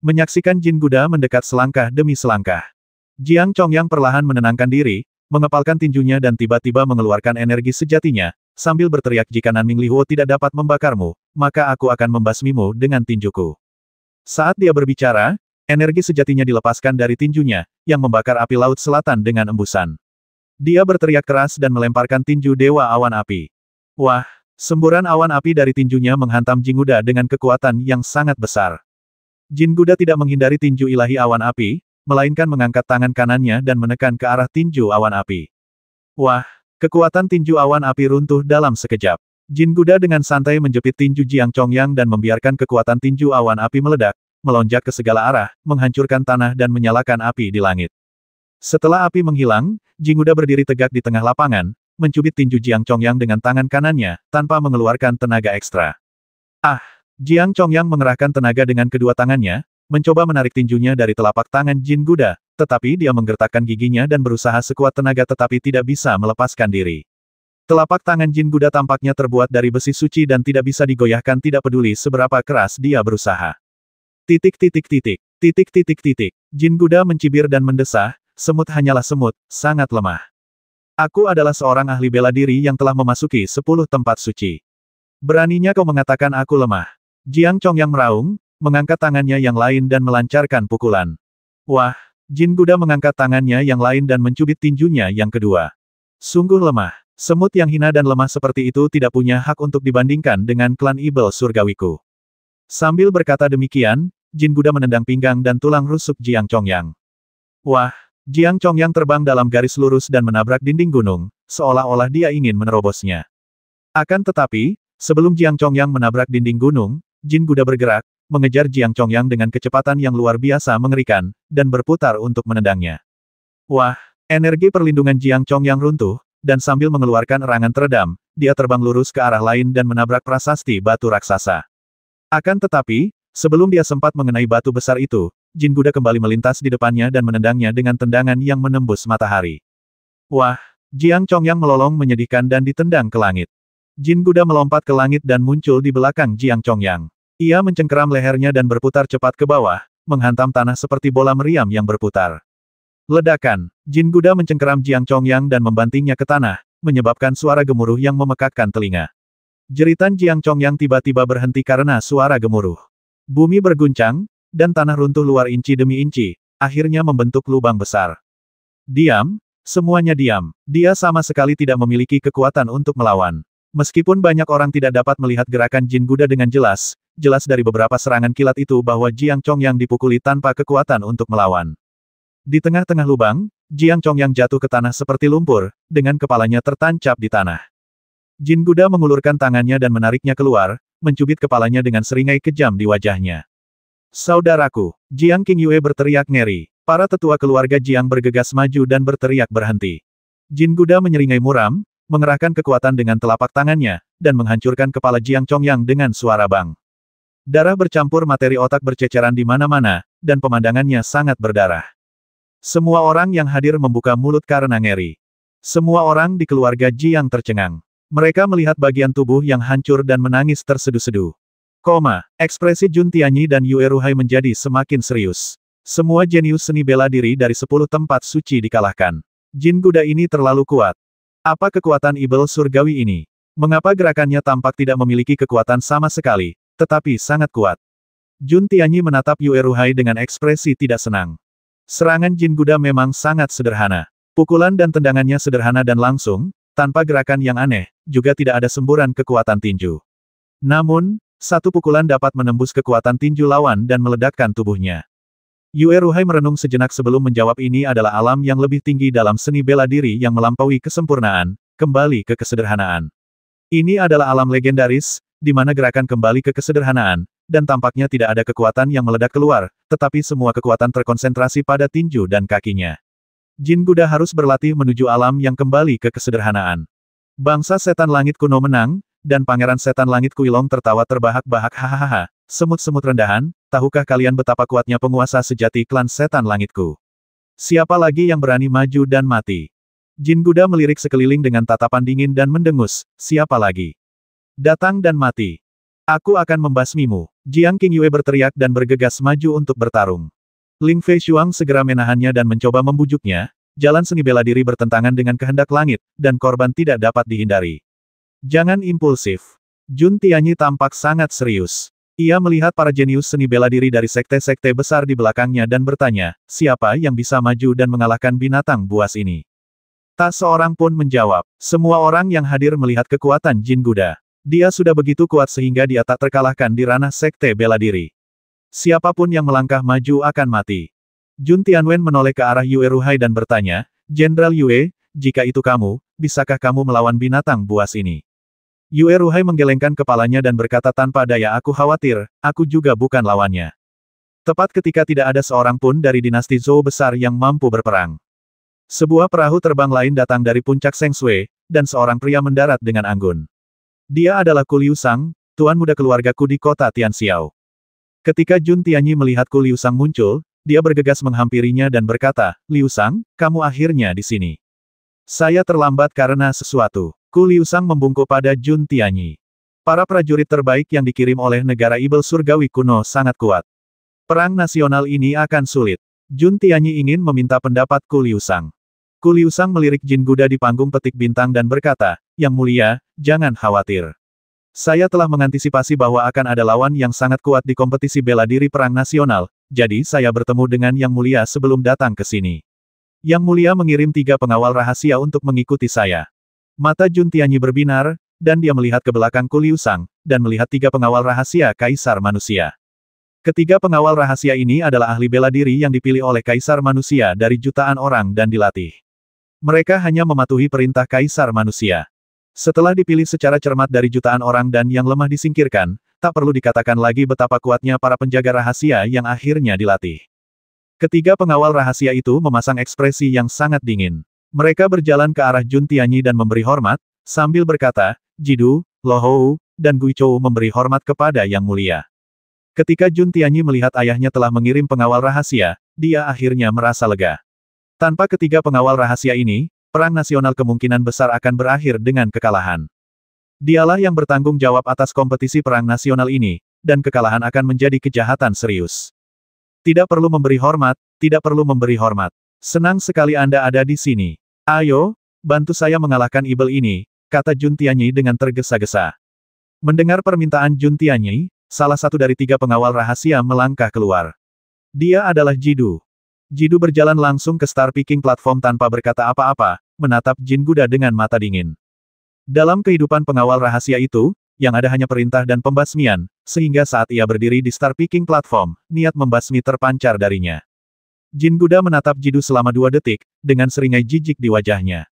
Menyaksikan Jin Guda mendekat selangkah demi selangkah. Jiang Chongyang perlahan menenangkan diri, mengepalkan tinjunya dan tiba-tiba mengeluarkan energi sejatinya, sambil berteriak jika Nanming Lihuo tidak dapat membakarmu, maka aku akan membasmimu dengan tinjuku. Saat dia berbicara, energi sejatinya dilepaskan dari tinjunya, yang membakar api laut selatan dengan embusan. Dia berteriak keras dan melemparkan tinju Dewa Awan Api. Wah, semburan awan api dari tinjunya menghantam Jin Guda dengan kekuatan yang sangat besar. Jin Guda tidak menghindari tinju ilahi awan api, melainkan mengangkat tangan kanannya dan menekan ke arah tinju awan api. Wah, kekuatan tinju awan api runtuh dalam sekejap. Jin Guda dengan santai menjepit tinju Jiang Chongyang dan membiarkan kekuatan tinju awan api meledak, melonjak ke segala arah, menghancurkan tanah dan menyalakan api di langit. Setelah api menghilang, Jin Guda berdiri tegak di tengah lapangan, mencubit tinju Jiang Chongyang dengan tangan kanannya, tanpa mengeluarkan tenaga ekstra. Ah! Jiang Chongyang mengerahkan tenaga dengan kedua tangannya, mencoba menarik tinjunya dari telapak tangan Jin Guda, tetapi dia menggertakkan giginya dan berusaha sekuat tenaga tetapi tidak bisa melepaskan diri. Telapak tangan Jin Guda tampaknya terbuat dari besi suci dan tidak bisa digoyahkan tidak peduli seberapa keras dia berusaha. Titik. Jin Guda mencibir dan mendesah, semut hanyalah semut, sangat lemah. Aku adalah seorang ahli bela diri yang telah memasuki 10 tempat suci. Beraninya kau mengatakan aku lemah. Jiang Chongyang meraung, mengangkat tangannya yang lain dan melancarkan pukulan. Wah, Jin Guda mengangkat tangannya yang lain dan mencubit tinjunya yang kedua. Sungguh lemah. Semut yang hina dan lemah seperti itu tidak punya hak untuk dibandingkan dengan klan Ibel Surgawiku. Sambil berkata demikian, Jin Guda menendang pinggang dan tulang rusuk Jiang Chongyang. Wah, Jiang Chongyang terbang dalam garis lurus dan menabrak dinding gunung, seolah-olah dia ingin menerobosnya. Akan tetapi, sebelum Jiang Chongyang menabrak dinding gunung, Jin Guda bergerak, mengejar Jiang Chongyang dengan kecepatan yang luar biasa mengerikan, dan berputar untuk menendangnya. Wah, energi perlindungan Jiang Chongyang runtuh, dan sambil mengeluarkan erangan teredam, dia terbang lurus ke arah lain dan menabrak prasasti batu raksasa. Akan tetapi, sebelum dia sempat mengenai batu besar itu, Jin Guda kembali melintas di depannya dan menendangnya dengan tendangan yang menembus matahari. Wah, Jiang Chongyang melolong menyedihkan dan ditendang ke langit. Jin Guda melompat ke langit dan muncul di belakang Jiang Chongyang. Ia mencengkeram lehernya dan berputar cepat ke bawah, menghantam tanah seperti bola meriam yang berputar. Ledakan! Jin Guda mencengkeram Jiang Chongyang dan membantingnya ke tanah, menyebabkan suara gemuruh yang memekakkan telinga. Jeritan Jiang Chongyang tiba-tiba berhenti karena suara gemuruh. Bumi berguncang, dan tanah runtuh luar inci demi inci, akhirnya membentuk lubang besar. Diam, semuanya diam. Dia sama sekali tidak memiliki kekuatan untuk melawan. Meskipun banyak orang tidak dapat melihat gerakan Jin Guda dengan jelas dari beberapa serangan kilat itu bahwa Jiang Chongyang dipukuli tanpa kekuatan untuk melawan. Di tengah-tengah lubang, Jiang Chongyang jatuh ke tanah seperti lumpur, dengan kepalanya tertancap di tanah. Jin Guda mengulurkan tangannya dan menariknya keluar, mencubit kepalanya dengan seringai kejam di wajahnya. Saudaraku! Jiang Qingyue berteriak ngeri. Para tetua keluarga Jiang bergegas maju dan berteriak berhenti. Jin Guda menyeringai muram, mengerahkan kekuatan dengan telapak tangannya, dan menghancurkan kepala Jiang Chongyang dengan suara bang. Darah bercampur materi otak berceceran di mana-mana, dan pemandangannya sangat berdarah. Semua orang yang hadir membuka mulut karena ngeri. Semua orang di keluarga Jiang tercengang. Mereka melihat bagian tubuh yang hancur dan menangis terseduh-seduh. Ekspresi Jun Tianyi dan Yue Ruhai menjadi semakin serius. Semua jenius seni bela diri dari 10 tempat suci dikalahkan. Jin Guda ini terlalu kuat. Apa kekuatan Ibel Surgawi ini? Mengapa gerakannya tampak tidak memiliki kekuatan sama sekali, tetapi sangat kuat? Jun Tianyi menatap Yue Ruhai dengan ekspresi tidak senang. Serangan Jin Guda memang sangat sederhana. Pukulan dan tendangannya sederhana dan langsung, tanpa gerakan yang aneh, juga tidak ada semburan kekuatan tinju. Namun, satu pukulan dapat menembus kekuatan tinju lawan dan meledakkan tubuhnya. Yue Ruhai merenung sejenak sebelum menjawab ini adalah alam yang lebih tinggi dalam seni bela diri yang melampaui kesempurnaan, kembali ke kesederhanaan. Ini adalah alam legendaris, di mana gerakan kembali ke kesederhanaan, dan tampaknya tidak ada kekuatan yang meledak keluar, tetapi semua kekuatan terkonsentrasi pada tinju dan kakinya. Jin Guda harus berlatih menuju alam yang kembali ke kesederhanaan. Bangsa setan langit kuno menang, dan pangeran setan langit Kuilong tertawa terbahak-bahak hahaha. Semut-semut rendahan, tahukah kalian betapa kuatnya penguasa sejati klan setan langitku? Siapa lagi yang berani maju dan mati? Jin Guda melirik sekeliling dengan tatapan dingin dan mendengus, siapa lagi? Datang dan mati. Aku akan membasmimu. Jiang Qingyue berteriak dan bergegas maju untuk bertarung. Ling Feishuang segera menahannya dan mencoba membujuknya. Jalan seni bela diri bertentangan dengan kehendak langit, dan korban tidak dapat dihindari. Jangan impulsif. Jun Tianyi tampak sangat serius. Ia melihat para jenius seni bela diri dari sekte-sekte besar di belakangnya dan bertanya, siapa yang bisa maju dan mengalahkan binatang buas ini? Tak seorang pun menjawab. Semua orang yang hadir melihat kekuatan Jin Guda. Dia sudah begitu kuat sehingga dia tak terkalahkan di ranah sekte bela diri. Siapapun yang melangkah maju akan mati. Jun Tianwen menoleh ke arah Yue Ruhai dan bertanya, Jenderal Yue, jika itu kamu, bisakah kamu melawan binatang buas ini? Yue Ruhai menggelengkan kepalanya dan berkata tanpa daya, aku khawatir, aku juga bukan lawannya. Tepat ketika tidak ada seorang pun dari dinasti Zhou besar yang mampu berperang. Sebuah perahu terbang lain datang dari puncak Seng Sui, dan seorang pria mendarat dengan anggun. Dia adalah Ku Liu Sang, tuan muda keluargaku di kota Tianxiao. Ketika Jun Tianyi melihat Ku Liu Sang muncul, dia bergegas menghampirinya dan berkata, Liu Sang, kamu akhirnya di sini. Saya terlambat karena sesuatu. Ku Liu Sang membungkuk pada Jun Tianyi. Para prajurit terbaik yang dikirim oleh negara Ibel Surgawi kuno sangat kuat. Perang nasional ini akan sulit. Jun Tianyi ingin meminta pendapat Ku Liu Sang. Ku Liu Sang melirik Jin Guda di panggung petik bintang dan berkata, Yang mulia, jangan khawatir. Saya telah mengantisipasi bahwa akan ada lawan yang sangat kuat di kompetisi bela diri perang nasional, jadi saya bertemu dengan Yang mulia sebelum datang ke sini. Yang mulia mengirim 3 pengawal rahasia untuk mengikuti saya. Mata Jun Tianyi berbinar, dan dia melihat ke belakang Ku Liu Sang, dan melihat 3 pengawal rahasia Kaisar Manusia. Ketiga pengawal rahasia ini adalah ahli bela diri yang dipilih oleh Kaisar Manusia dari jutaan orang dan dilatih. Mereka hanya mematuhi perintah Kaisar Manusia. Setelah dipilih secara cermat dari jutaan orang dan yang lemah disingkirkan, tak perlu dikatakan lagi betapa kuatnya para penjaga rahasia yang akhirnya dilatih. Ketiga pengawal rahasia itu memasang ekspresi yang sangat dingin. Mereka berjalan ke arah Jun Tianyi dan memberi hormat, sambil berkata, Jidu, Lo Hou, dan Gui Chou memberi hormat kepada Yang Mulia. Ketika Jun Tianyi melihat ayahnya telah mengirim pengawal rahasia, dia akhirnya merasa lega. Tanpa ketiga pengawal rahasia ini, perang nasional kemungkinan besar akan berakhir dengan kekalahan. Dialah yang bertanggung jawab atas kompetisi perang nasional ini, dan kekalahan akan menjadi kejahatan serius. Tidak perlu memberi hormat, tidak perlu memberi hormat. Senang sekali Anda ada di sini. Ayo, bantu saya mengalahkan Ibel ini, kata Jun Tianyi dengan tergesa-gesa. Mendengar permintaan Jun Tianyi, salah satu dari 3 pengawal rahasia melangkah keluar. Dia adalah Jidu. Jidu berjalan langsung ke Star Picking Platform tanpa berkata apa-apa, menatap Jin Guda dengan mata dingin. Dalam kehidupan pengawal rahasia itu, yang ada hanya perintah dan pembasmian, sehingga saat ia berdiri di Star Picking Platform, niat membasmi terpancar darinya. Jin Guda menatap Jidu selama 2 detik, dengan seringai jijik di wajahnya.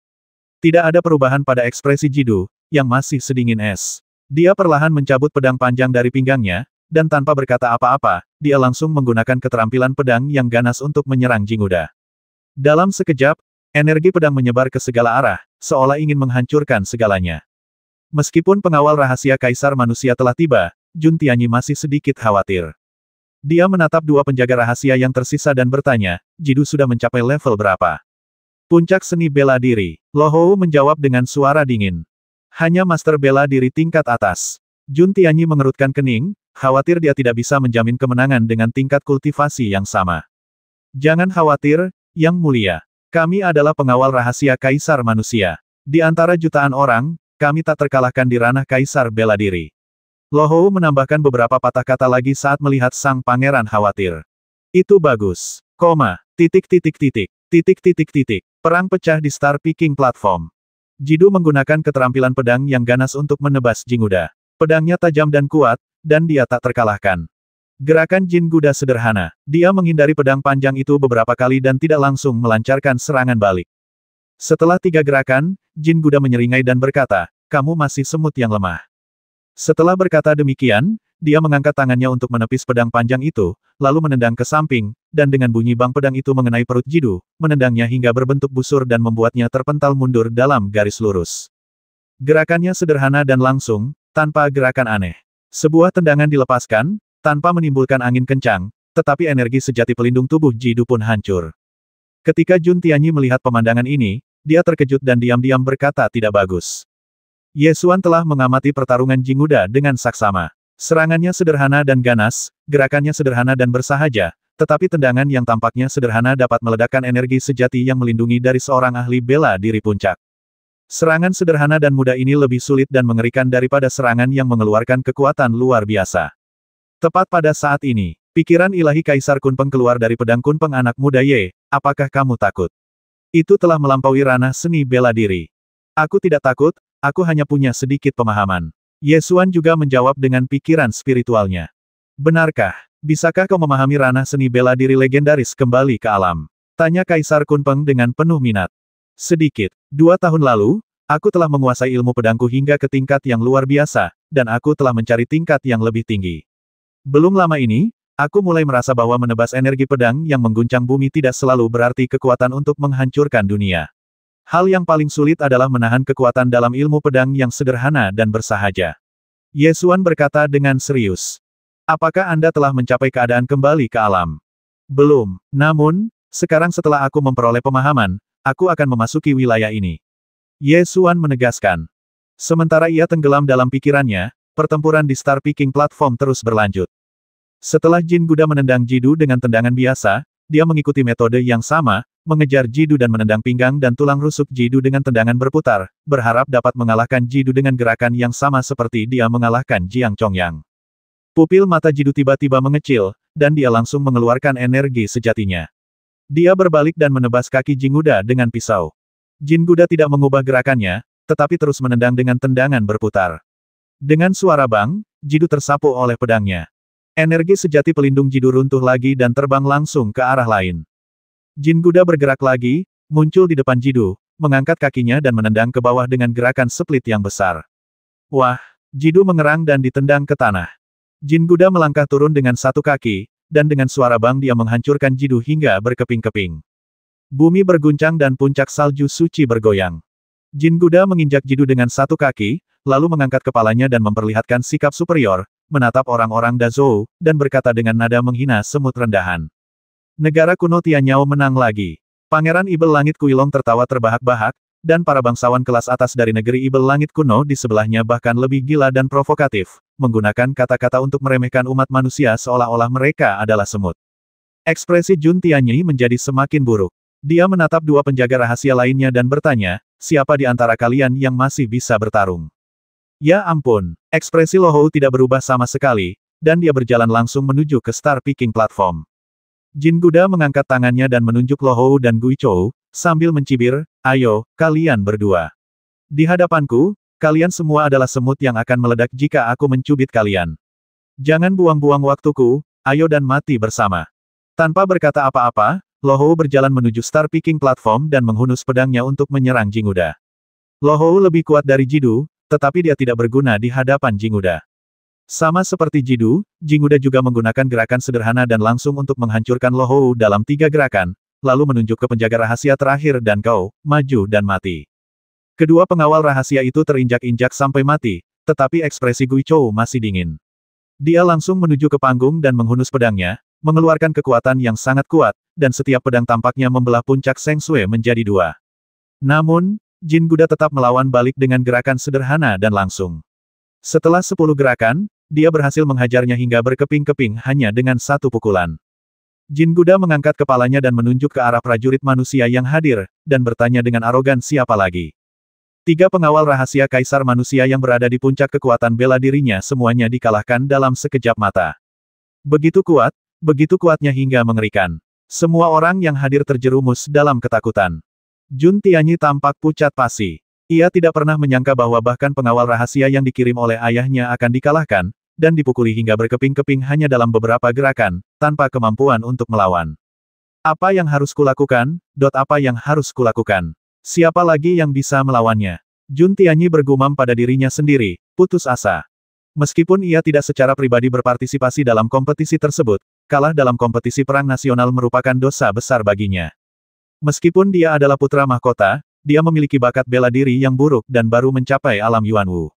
Tidak ada perubahan pada ekspresi Jidu, yang masih sedingin es. Dia perlahan mencabut pedang panjang dari pinggangnya, dan tanpa berkata apa-apa, dia langsung menggunakan keterampilan pedang yang ganas untuk menyerang Jin Guda. Dalam sekejap, energi pedang menyebar ke segala arah, seolah ingin menghancurkan segalanya. Meskipun pengawal rahasia Kaisar Manusia telah tiba, Jun Tianyi masih sedikit khawatir. Dia menatap 2 penjaga rahasia yang tersisa dan bertanya, Jidu sudah mencapai level berapa? Puncak seni bela diri. Lo Hou menjawab dengan suara dingin. Hanya master bela diri tingkat atas. Jun Tianyi mengerutkan kening, khawatir dia tidak bisa menjamin kemenangan dengan tingkat kultivasi yang sama. Jangan khawatir, Yang Mulia. Kami adalah pengawal rahasia Kaisar Manusia. Di antara jutaan orang, kami tak terkalahkan di ranah Kaisar bela diri. Lo Hou menambahkan beberapa patah kata lagi saat melihat sang pangeran khawatir. Itu bagus. Perang pecah di Star Picking Platform. Jidu menggunakan keterampilan pedang yang ganas untuk menebas Jin Guda. Pedangnya tajam dan kuat, dan dia tak terkalahkan. Gerakan Jin Guda sederhana. Dia menghindari pedang panjang itu beberapa kali dan tidak langsung melancarkan serangan balik. Setelah 3 gerakan, Jin Guda menyeringai dan berkata, kamu masih semut yang lemah. Setelah berkata demikian, dia mengangkat tangannya untuk menepis pedang panjang itu, lalu menendang ke samping, dan dengan bunyi bang pedang itu mengenai perut Jidu, menendangnya hingga berbentuk busur dan membuatnya terpental mundur dalam garis lurus. Gerakannya sederhana dan langsung, tanpa gerakan aneh. Sebuah tendangan dilepaskan, tanpa menimbulkan angin kencang, tetapi energi sejati pelindung tubuh Jidu pun hancur. Ketika Jun Tianyi melihat pemandangan ini, dia terkejut dan diam-diam berkata tidak bagus. Ye Xuan telah mengamati pertarungan Jin Guda dengan saksama. Serangannya sederhana dan ganas, gerakannya sederhana dan bersahaja, tetapi tendangan yang tampaknya sederhana dapat meledakkan energi sejati yang melindungi dari seorang ahli bela diri puncak. Serangan sederhana dan mudah ini lebih sulit dan mengerikan daripada serangan yang mengeluarkan kekuatan luar biasa. Tepat pada saat ini, pikiran ilahi Kaisar Kunpeng keluar dari pedang Kunpeng anak muda Ye, apakah kamu takut? Itu telah melampaui ranah seni bela diri. Aku tidak takut, aku hanya punya sedikit pemahaman. Ye Xuan juga menjawab dengan pikiran spiritualnya. Benarkah? Bisakah kau memahami ranah seni bela diri legendaris kembali ke alam? Tanya Kaisar Kunpeng dengan penuh minat. Sedikit. 2 tahun lalu, aku telah menguasai ilmu pedangku hingga ke tingkat yang luar biasa, dan aku telah mencari tingkat yang lebih tinggi. Belum lama ini, aku mulai merasa bahwa menebas energi pedang yang mengguncang bumi tidak selalu berarti kekuatan untuk menghancurkan dunia. Hal yang paling sulit adalah menahan kekuatan dalam ilmu pedang yang sederhana dan bersahaja. Ye Xuan berkata dengan serius. Apakah Anda telah mencapai keadaan kembali ke alam? Belum. Namun, sekarang setelah aku memperoleh pemahaman, aku akan memasuki wilayah ini. Ye Xuan menegaskan. Sementara ia tenggelam dalam pikirannya, pertempuran di Star Peking Platform terus berlanjut. Setelah Jin Guda menendang Jidu dengan tendangan biasa, dia mengikuti metode yang sama, mengejar Jidu dan menendang pinggang dan tulang rusuk Jidu dengan tendangan berputar, berharap dapat mengalahkan Jidu dengan gerakan yang sama seperti dia mengalahkan Jiang Chongyang. Pupil mata Jidu tiba-tiba mengecil, dan dia langsung mengeluarkan energi sejatinya. Dia berbalik dan menebas kaki Jin Guda dengan pisau. Jin Guda tidak mengubah gerakannya, tetapi terus menendang dengan tendangan berputar. Dengan suara bang, Jidu tersapu oleh pedangnya. Energi sejati pelindung Jidu runtuh lagi dan terbang langsung ke arah lain. Jin Guda bergerak lagi, muncul di depan Jidu, mengangkat kakinya dan menendang ke bawah dengan gerakan split yang besar. Wah, Jidu mengerang dan ditendang ke tanah. Jin Guda melangkah turun dengan satu kaki, dan dengan suara bang dia menghancurkan Jidu hingga berkeping-keping. Bumi berguncang dan puncak salju suci bergoyang. Jin Guda menginjak Jidu dengan satu kaki, lalu mengangkat kepalanya dan memperlihatkan sikap superior, menatap orang-orang Dazhou, dan berkata dengan nada menghina semut rendahan. Negara kuno Tianyao menang lagi. Pangeran Ibel Langit Kuilong tertawa terbahak-bahak, dan para bangsawan kelas atas dari negeri Ibel Langit kuno di sebelahnya bahkan lebih gila dan provokatif, menggunakan kata-kata untuk meremehkan umat manusia seolah-olah mereka adalah semut. Ekspresi Jun Tianyi menjadi semakin buruk. Dia menatap dua penjaga rahasia lainnya dan bertanya, siapa di antara kalian yang masih bisa bertarung? Ya ampun, ekspresi Lo Hou tidak berubah sama sekali, dan dia berjalan langsung menuju ke Star Peking Platform. Jin Guda mengangkat tangannya dan menunjuk Lo Hou dan Gui Chou, sambil mencibir, ayo, kalian berdua. Di hadapanku, kalian semua adalah semut yang akan meledak jika aku mencubit kalian. Jangan buang-buang waktuku, ayo dan mati bersama. Tanpa berkata apa-apa, Lo Hou berjalan menuju Star Peking Platform dan menghunus pedangnya untuk menyerang Jin Guda. Lo Hou lebih kuat dari Jidu, tetapi dia tidak berguna di hadapan Jin Guda. Sama seperti Jidu, Jin Guda juga menggunakan gerakan sederhana dan langsung untuk menghancurkan Lo Hou dalam 3 gerakan, lalu menunjuk ke penjaga rahasia terakhir dan kau, maju dan mati. Kedua pengawal rahasia itu terinjak-injak sampai mati, tetapi ekspresi Gui Chou masih dingin. Dia langsung menuju ke panggung dan menghunus pedangnya, mengeluarkan kekuatan yang sangat kuat, dan setiap pedang tampaknya membelah puncak Seng Sui menjadi 2. Namun, Jin Guda tetap melawan balik dengan gerakan sederhana dan langsung. Setelah 10 gerakan, dia berhasil menghajarnya hingga berkeping-keping hanya dengan 1 pukulan. Jin Guda mengangkat kepalanya dan menunjuk ke arah prajurit manusia yang hadir, dan bertanya dengan arogan siapa lagi. 3 pengawal rahasia kaisar manusia yang berada di puncak kekuatan bela dirinya semuanya dikalahkan dalam sekejap mata. Begitu kuatnya hingga mengerikan. Semua orang yang hadir terjerumus dalam ketakutan. Jun Tianyi tampak pucat pasi. Ia tidak pernah menyangka bahwa bahkan pengawal rahasia yang dikirim oleh ayahnya akan dikalahkan, dan dipukuli hingga berkeping-keping hanya dalam beberapa gerakan, tanpa kemampuan untuk melawan. Apa yang harus kulakukan? Apa yang harus kulakukan? Siapa lagi yang bisa melawannya? Jun Tianyi bergumam pada dirinya sendiri, putus asa. Meskipun ia tidak secara pribadi berpartisipasi dalam kompetisi tersebut, kalah dalam kompetisi perang nasional merupakan dosa besar baginya. Meskipun dia adalah putra mahkota, dia memiliki bakat bela diri yang buruk dan baru mencapai alam Yuanwu.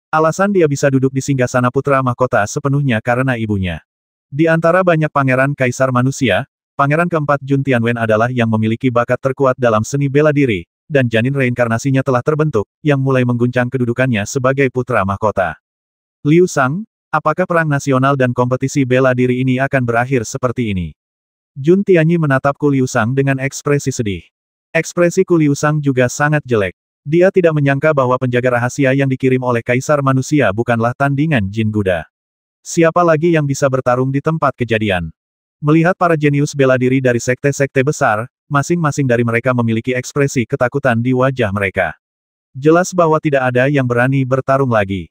Alasan dia bisa duduk di singgasana putra mahkota sepenuhnya karena ibunya. Di antara banyak pangeran kaisar manusia, pangeran keempat Jun Tianwen adalah yang memiliki bakat terkuat dalam seni bela diri, dan janin reinkarnasinya telah terbentuk, yang mulai mengguncang kedudukannya sebagai putra mahkota. Liu Sang, Apakah perang nasional dan kompetisi bela diri ini akan berakhir seperti ini? Jun Tianyi menatap Ku Liu Sang dengan ekspresi sedih. Ekspresi Ku Liu Sang juga sangat jelek. Dia tidak menyangka bahwa penjaga rahasia yang dikirim oleh Kaisar Manusia bukanlah tandingan Jin Guda. Siapa lagi yang bisa bertarung di tempat kejadian? Melihat para jenius bela diri dari sekte-sekte besar, masing-masing dari mereka memiliki ekspresi ketakutan di wajah mereka. Jelas bahwa tidak ada yang berani bertarung lagi.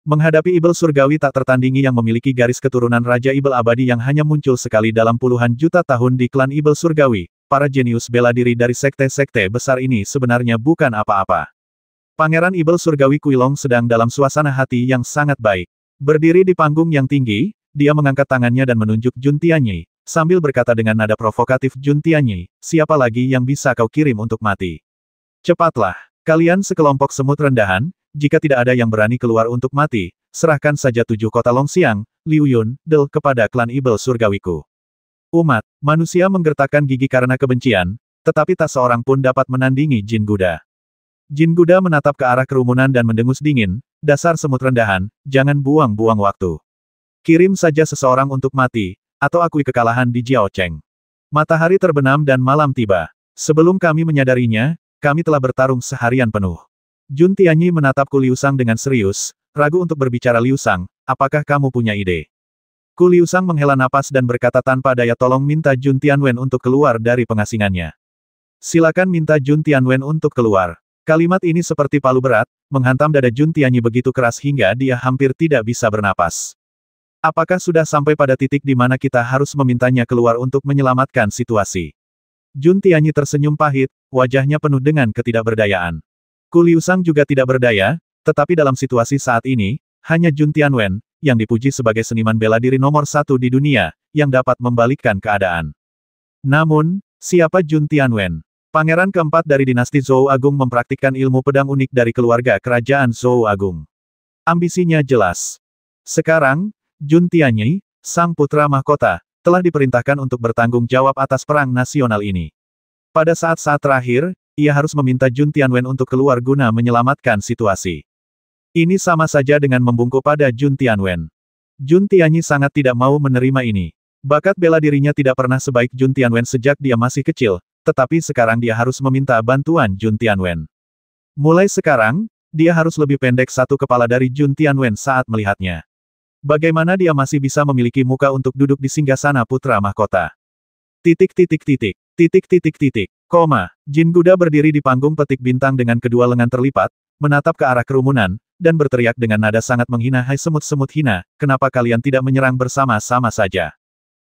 Menghadapi Ibel Surgawi tak tertandingi yang memiliki garis keturunan Raja Ibel Abadi yang hanya muncul sekali dalam puluhan juta tahun di klan Ibel Surgawi, para jenius bela diri dari sekte-sekte besar ini sebenarnya bukan apa-apa. Pangeran Ibel Surgawi Kuilong sedang dalam suasana hati yang sangat baik. Berdiri di panggung yang tinggi, dia mengangkat tangannya dan menunjuk Jun Tianyi, sambil berkata dengan nada provokatif, Jun Tianyi, siapa lagi yang bisa kau kirim untuk mati? Cepatlah, kalian sekelompok semut rendahan, jika tidak ada yang berani keluar untuk mati, serahkan saja 7 kota Longxiang, Liu Yun, Del kepada klan Ibel Surgawiku. Umat, manusia menggertakkan gigi karena kebencian, tetapi tak seorang pun dapat menandingi Jin Guda. Jin Guda menatap ke arah kerumunan dan mendengus dingin, dasar semut rendahan, jangan buang-buang waktu. Kirim saja seseorang untuk mati, atau akui kekalahan di Jiaocheng. Matahari terbenam dan malam tiba. Sebelum kami menyadarinya, kami telah bertarung seharian penuh. Jun Tianyi menatap Ku Liu Sang dengan serius, ragu untuk berbicara. Liu Sang, apakah kamu punya ide? Ku Liu Sang menghela napas dan berkata tanpa daya tolong minta Jun Tianwen untuk keluar dari pengasingannya. Silakan minta Jun Tianwen untuk keluar. Kalimat ini seperti palu berat, menghantam dada Jun Tianyi begitu keras hingga dia hampir tidak bisa bernapas. Apakah sudah sampai pada titik di mana kita harus memintanya keluar untuk menyelamatkan situasi? Jun Tianyi tersenyum pahit, wajahnya penuh dengan ketidakberdayaan. Ku Liu Sang juga tidak berdaya, tetapi dalam situasi saat ini, hanya Jun Tianwen, yang dipuji sebagai seniman bela diri nomor 1 di dunia, yang dapat membalikkan keadaan. Namun, siapa Jun Tianwen? Pangeran keempat dari dinasti Zhou Agung mempraktikkan ilmu pedang unik dari keluarga kerajaan Zhou Agung. Ambisinya jelas. Sekarang, Jun Tianyi, sang putra mahkota, telah diperintahkan untuk bertanggung jawab atas perang nasional ini. Pada saat-saat terakhir, ia harus meminta Jun Tianwen untuk keluar guna menyelamatkan situasi. Ini sama saja dengan membungkuk pada Jun Tianwen. Jun Tianyi sangat tidak mau menerima ini. Bakat bela dirinya tidak pernah sebaik Jun Tianwen sejak dia masih kecil, tetapi sekarang dia harus meminta bantuan Jun Tianwen. Mulai sekarang, dia harus lebih pendek satu kepala dari Jun Tianwen saat melihatnya. Bagaimana dia masih bisa memiliki muka untuk duduk di singgasana putra mahkota? Koma. Jin Guda berdiri di panggung petik bintang dengan kedua lengan terlipat, menatap ke arah kerumunan, dan berteriak dengan nada sangat menghina, hai semut-semut hina, kenapa kalian tidak menyerang bersama-sama saja?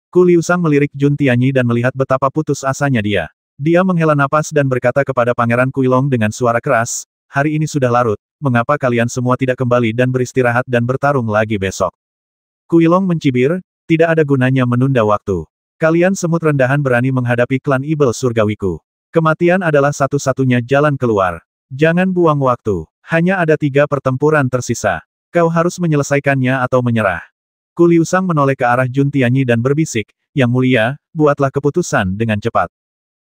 Ku Liu Sang melirik Jun Tianyi dan melihat betapa putus asanya dia. Dia menghela napas dan berkata kepada Pangeran Kuilong dengan suara keras, hari ini sudah larut, mengapa kalian semua tidak kembali dan beristirahat dan bertarung lagi besok? Kuilong mencibir, tidak ada gunanya menunda waktu. Kalian semut rendahan berani menghadapi klan Ibel Surgawiku. Kematian adalah satu-satunya jalan keluar. Jangan buang waktu. Hanya ada 3 pertempuran tersisa. Kau harus menyelesaikannya atau menyerah. Ku Liu Sang menoleh ke arah Jun Tianyi dan berbisik, Yang Mulia, buatlah keputusan dengan cepat.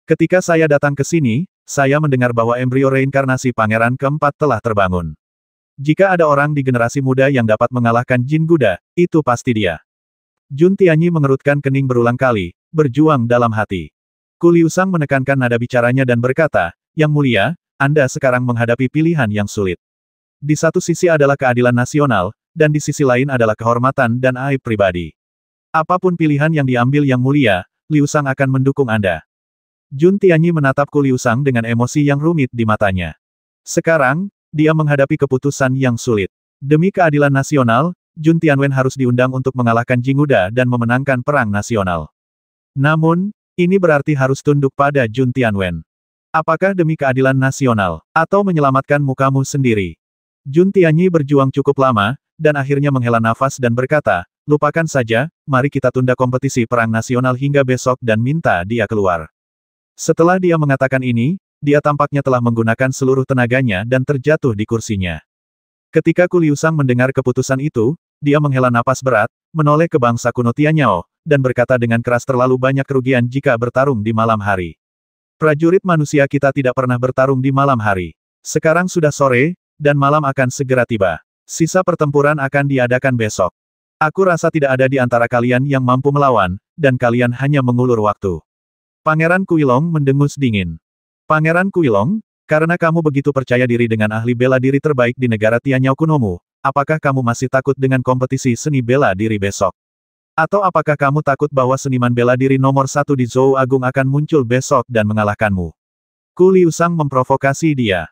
Ketika saya datang ke sini, saya mendengar bahwa embrio reinkarnasi Pangeran keempat telah terbangun. Jika ada orang di generasi muda yang dapat mengalahkan Jin Guda, itu pasti dia. Jun Tianyi mengerutkan kening berulang kali, berjuang dalam hati. Ku Liu Sang menekankan nada bicaranya dan berkata, Yang Mulia, Anda sekarang menghadapi pilihan yang sulit. Di satu sisi adalah keadilan nasional, dan di sisi lain adalah kehormatan dan aib pribadi. Apapun pilihan yang diambil Yang Mulia, Liu Sang akan mendukung Anda. Jun Tianyi menatap Ku Liu Sang dengan emosi yang rumit di matanya. Sekarang, dia menghadapi keputusan yang sulit. Demi keadilan nasional, Jun Tianwen harus diundang untuk mengalahkan Jin Guda dan memenangkan perang nasional. Namun, ini berarti harus tunduk pada Jun Tianwen. Apakah demi keadilan nasional, atau menyelamatkan mukamu sendiri? Jun Tianyi berjuang cukup lama, dan akhirnya menghela nafas dan berkata, lupakan saja, mari kita tunda kompetisi perang nasional hingga besok dan minta dia keluar. Setelah dia mengatakan ini, dia tampaknya telah menggunakan seluruh tenaganya dan terjatuh di kursinya. Ketika Ku Liu Sang mendengar keputusan itu, dia menghela napas berat, menoleh ke bangsa kuno Tianyao, dan berkata dengan keras terlalu banyak kerugian jika bertarung di malam hari. Prajurit manusia kita tidak pernah bertarung di malam hari. Sekarang sudah sore, dan malam akan segera tiba. Sisa pertempuran akan diadakan besok. Aku rasa tidak ada di antara kalian yang mampu melawan, dan kalian hanya mengulur waktu. Pangeran Kuilong mendengus dingin. Pangeran Kuilong, karena kamu begitu percaya diri dengan ahli bela diri terbaik di negara Tianyao kunomu, apakah kamu masih takut dengan kompetisi seni bela diri besok? Atau apakah kamu takut bahwa seniman bela diri nomor 1 di Zhou Agung akan muncul besok dan mengalahkanmu? Ku Liusang memprovokasi dia.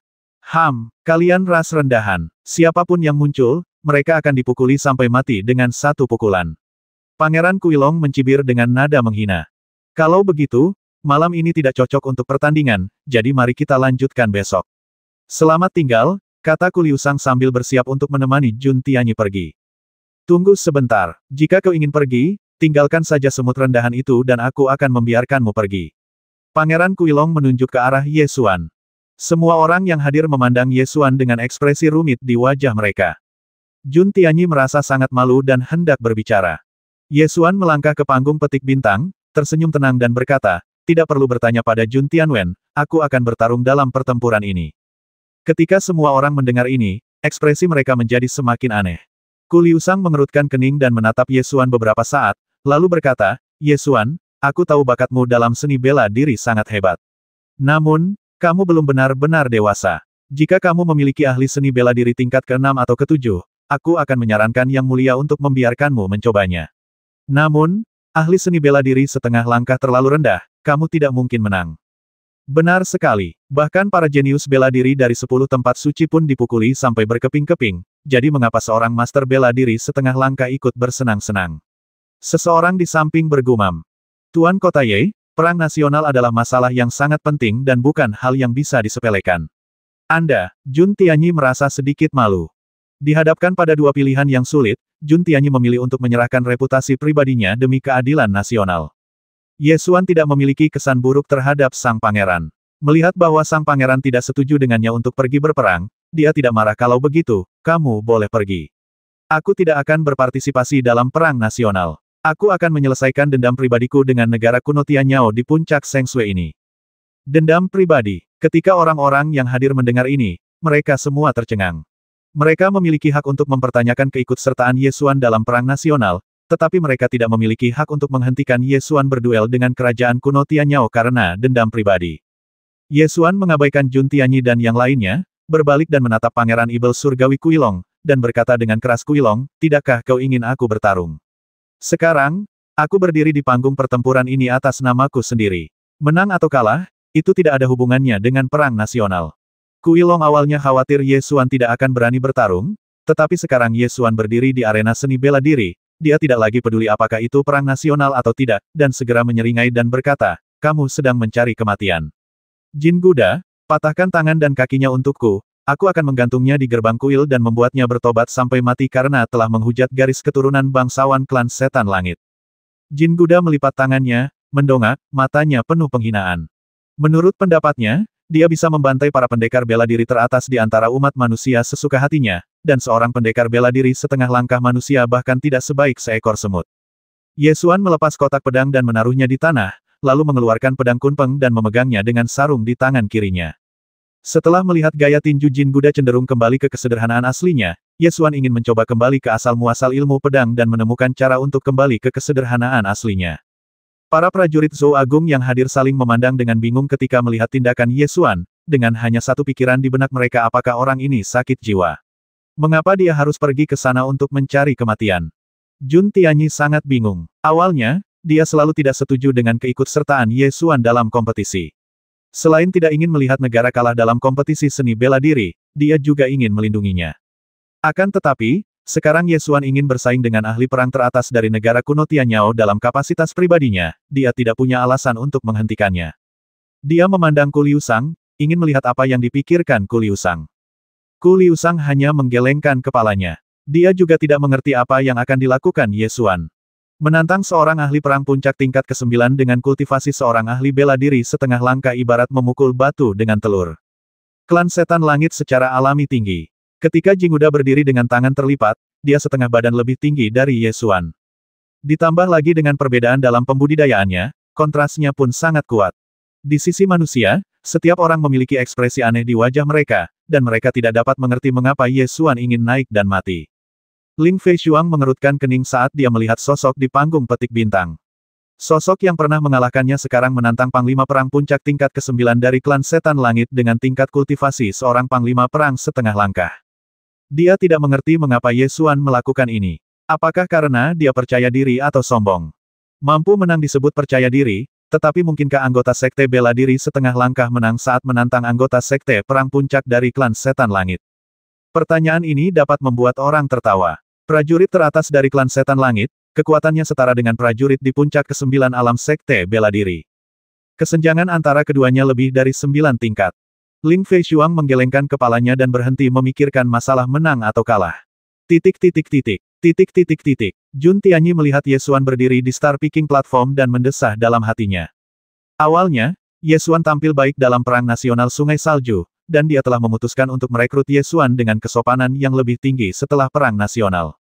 Kalian ras rendahan. Siapapun yang muncul, mereka akan dipukuli sampai mati dengan satu pukulan. Pangeran Kuilong mencibir dengan nada menghina. Kalau begitu, malam ini tidak cocok untuk pertandingan, jadi mari kita lanjutkan besok. Selamat tinggal, kata Ku Liusang sambil bersiap untuk menemani Jun Tianyi pergi. Tunggu sebentar, jika kau ingin pergi, tinggalkan saja semut rendahan itu dan aku akan membiarkanmu pergi. Pangeran Kuilong menunjuk ke arah Ye Xuan. Semua orang yang hadir memandang Ye Xuan dengan ekspresi rumit di wajah mereka. Jun Tianyi merasa sangat malu dan hendak berbicara. Ye Xuan melangkah ke panggung petik bintang, tersenyum tenang dan berkata, tidak perlu bertanya pada Jun Tianwen, aku akan bertarung dalam pertempuran ini. Ketika semua orang mendengar ini, ekspresi mereka menjadi semakin aneh. Ku Liusang mengerutkan kening dan menatap Ye Xuan beberapa saat, lalu berkata, Ye Xuan, aku tahu bakatmu dalam seni bela diri sangat hebat. Namun, kamu belum benar-benar dewasa. Jika kamu memiliki ahli seni bela diri tingkat ke-6 atau ke-7, aku akan menyarankan Yang Mulia untuk membiarkanmu mencobanya. Namun, ahli seni bela diri setengah langkah terlalu rendah, kamu tidak mungkin menang. Benar sekali, bahkan para jenius bela diri dari 10 tempat suci pun dipukuli sampai berkeping-keping, jadi mengapa seorang master bela diri setengah langkah ikut bersenang-senang? Seseorang di samping bergumam. Tuan Kota Ye, perang nasional adalah masalah yang sangat penting dan bukan hal yang bisa disepelekan. Anda, Jun Tianyi merasa sedikit malu. Dihadapkan pada dua pilihan yang sulit, Jun Tianyi memilih untuk menyerahkan reputasi pribadinya demi keadilan nasional. Ye Xuan tidak memiliki kesan buruk terhadap sang pangeran. Melihat bahwa sang pangeran tidak setuju dengannya untuk pergi berperang, dia tidak marah kalau begitu, kamu boleh pergi. Aku tidak akan berpartisipasi dalam perang nasional. Aku akan menyelesaikan dendam pribadiku dengan negara kuno Tianyao di puncak Sengsue ini. Dendam pribadi. Ketika orang-orang yang hadir mendengar ini, mereka semua tercengang. Mereka memiliki hak untuk mempertanyakan keikutsertaan Ye Xuan dalam perang nasional, tetapi mereka tidak memiliki hak untuk menghentikan Ye Xuan berduel dengan kerajaan kuno Tianyao karena dendam pribadi. Ye Xuan mengabaikan Jun Tianyi dan yang lainnya, berbalik dan menatap Pangeran Ibel Surgawi Kuilong, dan berkata dengan keras, Kuilong, tidakkah kau ingin aku bertarung? Sekarang, aku berdiri di panggung pertempuran ini atas namaku sendiri. Menang atau kalah, itu tidak ada hubungannya dengan perang nasional. Kuilong awalnya khawatir Ye Xuan tidak akan berani bertarung, tetapi sekarang Ye Xuan berdiri di arena seni bela diri, dia tidak lagi peduli apakah itu perang nasional atau tidak, dan segera menyeringai dan berkata, kamu sedang mencari kematian. Jin Guda, patahkan tangan dan kakinya untukku, aku akan menggantungnya di gerbang kuil dan membuatnya bertobat sampai mati karena telah menghujat garis keturunan bangsawan klan setan langit. Jin Guda melipat tangannya, mendongak, matanya penuh penghinaan. Menurut pendapatnya, dia bisa membantai para pendekar bela diri teratas di antara umat manusia sesuka hatinya, dan seorang pendekar bela diri setengah langkah manusia bahkan tidak sebaik seekor semut. Ye Xuan melepas kotak pedang dan menaruhnya di tanah, lalu mengeluarkan pedang kunpeng dan memegangnya dengan sarung di tangan kirinya. Setelah melihat gaya tinju Jin Guda cenderung kembali ke kesederhanaan aslinya, Ye Xuan ingin mencoba kembali ke asal-muasal ilmu pedang dan menemukan cara untuk kembali ke kesederhanaan aslinya. Para prajurit Zhou Agung yang hadir saling memandang dengan bingung ketika melihat tindakan Ye Xuan, dengan hanya satu pikiran di benak mereka apakah orang ini sakit jiwa. Mengapa dia harus pergi ke sana untuk mencari kematian? Jun Tianyi sangat bingung. Awalnya, dia selalu tidak setuju dengan keikutsertaan Ye Xuan dalam kompetisi. Selain tidak ingin melihat negara kalah dalam kompetisi seni bela diri, dia juga ingin melindunginya. Akan tetapi, sekarang Ye Xuan ingin bersaing dengan ahli perang teratas dari negara kuno Tianyao dalam kapasitas pribadinya, dia tidak punya alasan untuk menghentikannya. Dia memandang Ku Liusang, ingin melihat apa yang dipikirkan Ku Liusang. Ku Liusang hanya menggelengkan kepalanya. Dia juga tidak mengerti apa yang akan dilakukan Ye Xuan. Menantang seorang ahli perang puncak tingkat ke-9 dengan kultivasi seorang ahli bela diri setengah langkah ibarat memukul batu dengan telur. Klan setan langit secara alami tinggi. Ketika Jin Guda berdiri dengan tangan terlipat, dia setengah badan lebih tinggi dari Ye Xuan. Ditambah lagi dengan perbedaan dalam pembudidayaannya, kontrasnya pun sangat kuat. Di sisi manusia, setiap orang memiliki ekspresi aneh di wajah mereka, dan mereka tidak dapat mengerti mengapa Ye Xuan ingin naik dan mati. Ling Feishuang mengerutkan kening saat dia melihat sosok di panggung petik bintang. Sosok yang pernah mengalahkannya sekarang menantang Panglima Perang Puncak tingkat ke-9 dari klan Setan Langit dengan tingkat kultivasi seorang Panglima Perang setengah langkah. Dia tidak mengerti mengapa Ye Xuan melakukan ini. Apakah karena dia percaya diri atau sombong? Mampu menang disebut percaya diri, tetapi mungkinkah anggota Sekte Bela Diri setengah langkah menang saat menantang anggota Sekte Perang Puncak dari klan Setan Langit? Pertanyaan ini dapat membuat orang tertawa. Prajurit teratas dari klan Setan Langit, kekuatannya setara dengan prajurit di puncak ke-9 alam Sekte Bela Diri. Kesenjangan antara keduanya lebih dari 9 tingkat. Ling Feishuang menggelengkan kepalanya dan berhenti memikirkan masalah menang atau kalah. Jun Tianyi melihat Ye Xuan berdiri di Star Peaking Platform dan mendesah dalam hatinya. Awalnya, Ye Xuan tampil baik dalam Perang Nasional Sungai Salju, dan dia telah memutuskan untuk merekrut Ye Xuan dengan kesopanan yang lebih tinggi setelah Perang Nasional.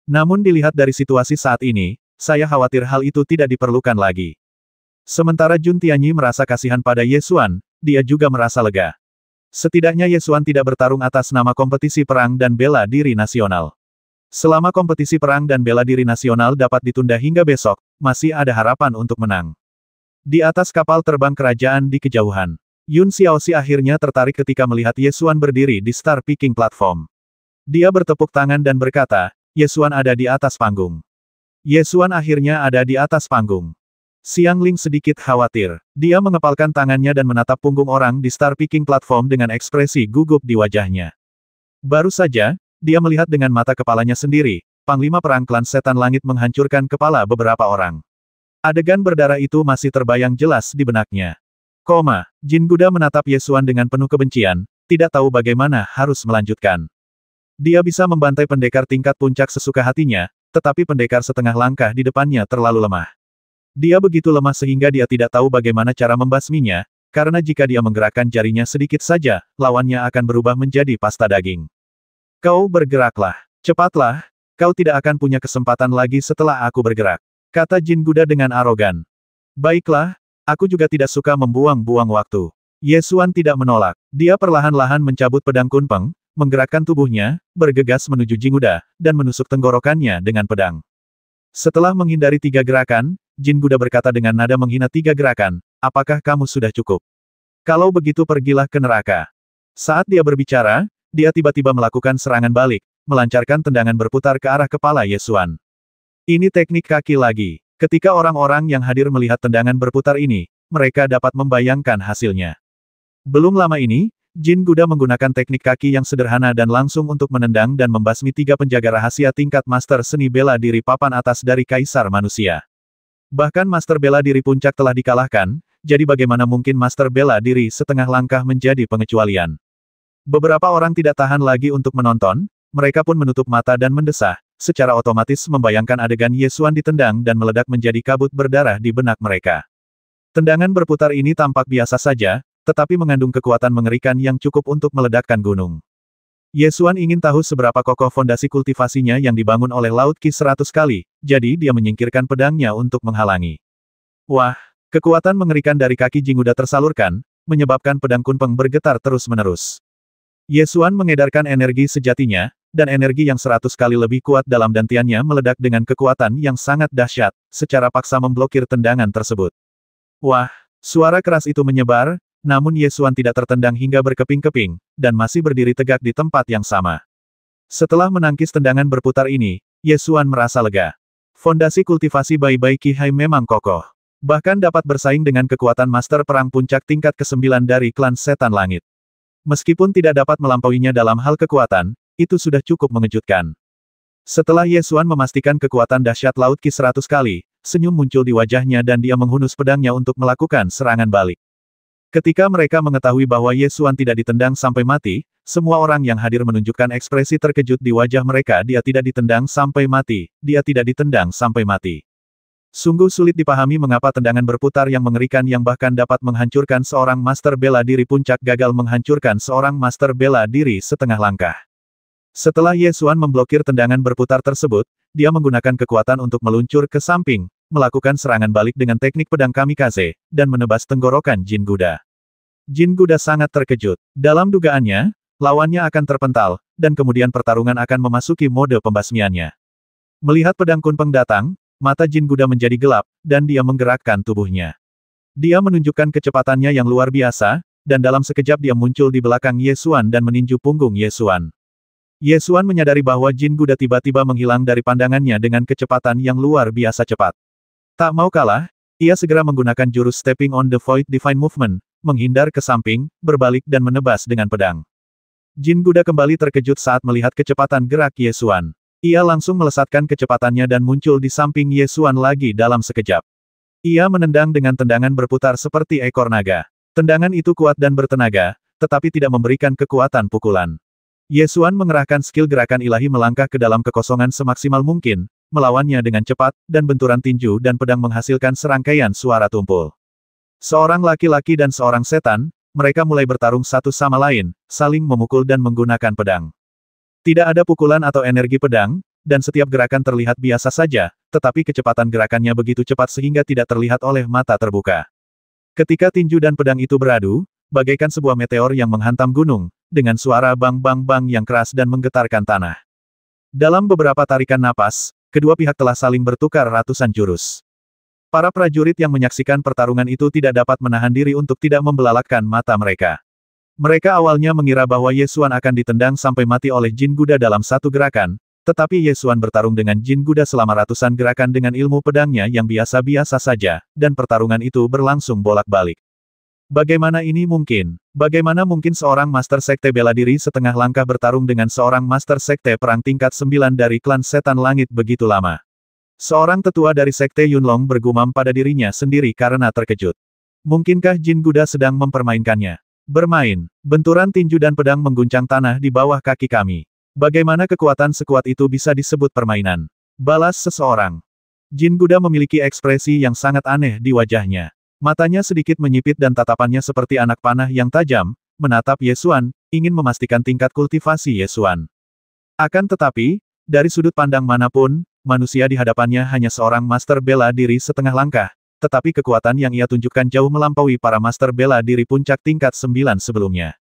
Namun dilihat dari situasi saat ini, saya khawatir hal itu tidak diperlukan lagi. Sementara Jun Tianyi merasa kasihan pada Ye Xuan, dia juga merasa lega. Setidaknya Ye Xuan tidak bertarung atas nama kompetisi perang dan bela diri nasional. Selama kompetisi perang dan bela diri nasional dapat ditunda hingga besok, masih ada harapan untuk menang. Di atas kapal terbang kerajaan di kejauhan, Yun Xiaoxi akhirnya tertarik ketika melihat Ye Xuan berdiri di Star Peaking Platform. Dia bertepuk tangan dan berkata, Ye Xuan ada di atas panggung. Ye Xuan akhirnya ada di atas panggung. Xiang Ling sedikit khawatir. Dia mengepalkan tangannya dan menatap punggung orang di Star Peaking Platform dengan ekspresi gugup di wajahnya. Baru saja, dia melihat dengan mata kepalanya sendiri, Panglima Perang Klan Setan Langit menghancurkan kepala beberapa orang. Adegan berdarah itu masih terbayang jelas di benaknya. Jin Guda menatap Ye Xuan dengan penuh kebencian, tidak tahu bagaimana harus melanjutkan. Dia bisa membantai pendekar tingkat puncak sesuka hatinya, tetapi pendekar setengah langkah di depannya terlalu lemah. Dia begitu lemah sehingga dia tidak tahu bagaimana cara membasminya, karena jika dia menggerakkan jarinya sedikit saja, lawannya akan berubah menjadi pasta daging. Kau bergeraklah. Cepatlah, kau tidak akan punya kesempatan lagi setelah aku bergerak, kata Jin Guda dengan arogan. Baiklah, aku juga tidak suka membuang-buang waktu. Ye Xuan tidak menolak. Dia perlahan-lahan mencabut pedang kunpeng, menggerakkan tubuhnya, bergegas menuju Jin Guda, dan menusuk tenggorokannya dengan pedang. Setelah menghindari 3 gerakan, Jin Guda berkata dengan nada menghina 3 gerakan, apakah kamu sudah cukup? Kalau begitu pergilah ke neraka. Saat dia berbicara, dia tiba-tiba melakukan serangan balik, melancarkan tendangan berputar ke arah kepala Ye Xuan. Ini teknik kaki lagi. Ketika orang-orang yang hadir melihat tendangan berputar ini, mereka dapat membayangkan hasilnya. Belum lama ini, Jin Guda menggunakan teknik kaki yang sederhana dan langsung untuk menendang dan membasmi 3 penjaga rahasia tingkat Master Seni Bela Diri papan atas dari Kaisar Manusia. Bahkan Master Bela Diri Puncak telah dikalahkan, jadi bagaimana mungkin Master Bela Diri setengah langkah menjadi pengecualian. Beberapa orang tidak tahan lagi untuk menonton, mereka pun menutup mata dan mendesah, secara otomatis membayangkan adegan Ye Xuan ditendang dan meledak menjadi kabut berdarah di benak mereka. Tendangan berputar ini tampak biasa saja, tetapi mengandung kekuatan mengerikan yang cukup untuk meledakkan gunung. Ye Xuan ingin tahu seberapa kokoh fondasi kultivasinya yang dibangun oleh Laut Qi 100 kali, jadi dia menyingkirkan pedangnya untuk menghalangi. Wah, kekuatan mengerikan dari kaki Jin Guda tersalurkan, menyebabkan pedang kunpeng bergetar terus-menerus. Ye Xuan mengedarkan energi sejatinya, dan energi yang 100 kali lebih kuat dalam dantiannya meledak dengan kekuatan yang sangat dahsyat, secara paksa memblokir tendangan tersebut. Wah, suara keras itu menyebar, namun Ye Xuan tidak tertendang hingga berkeping-keping, dan masih berdiri tegak di tempat yang sama. Setelah menangkis tendangan berputar ini, Ye Xuan merasa lega. Fondasi kultivasi Bai Qi Hai memang kokoh. Bahkan dapat bersaing dengan kekuatan Master Perang Puncak tingkat ke-9 dari klan Setan Langit. Meskipun tidak dapat melampauinya dalam hal kekuatan, itu sudah cukup mengejutkan. Setelah Ye Xuan memastikan kekuatan dahsyat Laut Qi 100 kali, senyum muncul di wajahnya dan dia menghunus pedangnya untuk melakukan serangan balik. Ketika mereka mengetahui bahwa Ye Xuan tidak ditendang sampai mati, semua orang yang hadir menunjukkan ekspresi terkejut di wajah mereka. Dia tidak ditendang sampai mati, dia tidak ditendang sampai mati. Sungguh sulit dipahami mengapa tendangan berputar yang mengerikan yang bahkan dapat menghancurkan seorang Master Bela Diri Puncak gagal menghancurkan seorang Master Bela Diri setengah langkah. Setelah Ye Xuan memblokir tendangan berputar tersebut, dia menggunakan kekuatan untuk meluncur ke samping, melakukan serangan balik dengan teknik pedang kamikaze, dan menebas tenggorokan Jin Guda. Jin Guda sangat terkejut. Dalam dugaannya, lawannya akan terpental, dan kemudian pertarungan akan memasuki mode pembasmiannya. Melihat pedang Kunpeng datang, mata Jin Guda menjadi gelap, dan dia menggerakkan tubuhnya. Dia menunjukkan kecepatannya yang luar biasa, dan dalam sekejap dia muncul di belakang Ye Xuan dan meninju punggung Ye Xuan. Ye Xuan menyadari bahwa Jin Guda tiba-tiba menghilang dari pandangannya dengan kecepatan yang luar biasa cepat. Tak mau kalah, ia segera menggunakan jurus Stepping on the Void Divine Movement, menghindar ke samping, berbalik dan menebas dengan pedang. Jin Guda kembali terkejut saat melihat kecepatan gerak Ye Xuan. Ia langsung melesatkan kecepatannya dan muncul di samping Ye Xuan lagi dalam sekejap. Ia menendang dengan tendangan berputar seperti ekor naga. Tendangan itu kuat dan bertenaga, tetapi tidak memberikan kekuatan pukulan. Ye Xuan mengerahkan skill gerakan ilahi melangkah ke dalam kekosongan semaksimal mungkin, melawannya dengan cepat, dan benturan tinju dan pedang menghasilkan serangkaian suara tumpul. Seorang laki-laki dan seorang setan, mereka mulai bertarung satu sama lain, saling memukul dan menggunakan pedang. Tidak ada pukulan atau energi pedang, dan setiap gerakan terlihat biasa saja, tetapi kecepatan gerakannya begitu cepat sehingga tidak terlihat oleh mata terbuka. Ketika tinju dan pedang itu beradu, bagaikan sebuah meteor yang menghantam gunung, dengan suara bang-bang-bang yang keras dan menggetarkan tanah. Dalam beberapa tarikan napas, kedua pihak telah saling bertukar ratusan jurus. Para prajurit yang menyaksikan pertarungan itu tidak dapat menahan diri untuk tidak membelalakkan mata mereka. Mereka awalnya mengira bahwa Ye Xuan akan ditendang sampai mati oleh Jin Guda dalam satu gerakan, tetapi Ye Xuan bertarung dengan Jin Guda selama ratusan gerakan dengan ilmu pedangnya yang biasa-biasa saja, dan pertarungan itu berlangsung bolak-balik. Bagaimana ini mungkin? Bagaimana mungkin seorang Master Sekte Bela Diri setengah langkah bertarung dengan seorang Master Sekte Perang tingkat 9 dari klan Setan Langit begitu lama? Seorang tetua dari Sekte Yunlong bergumam pada dirinya sendiri karena terkejut. Mungkinkah Jin Guda sedang mempermainkannya? Bermain. Benturan tinju dan pedang mengguncang tanah di bawah kaki kami. Bagaimana kekuatan sekuat itu bisa disebut permainan? Balas seseorang. Jin Guda memiliki ekspresi yang sangat aneh di wajahnya. Matanya sedikit menyipit dan tatapannya seperti anak panah yang tajam, menatap Ye Xuan, ingin memastikan tingkat kultivasi Ye Xuan. Akan tetapi, dari sudut pandang manapun, manusia di hadapannya hanya seorang master bela diri setengah langkah, tetapi kekuatan yang ia tunjukkan jauh melampaui para master bela diri puncak tingkat 9 sebelumnya.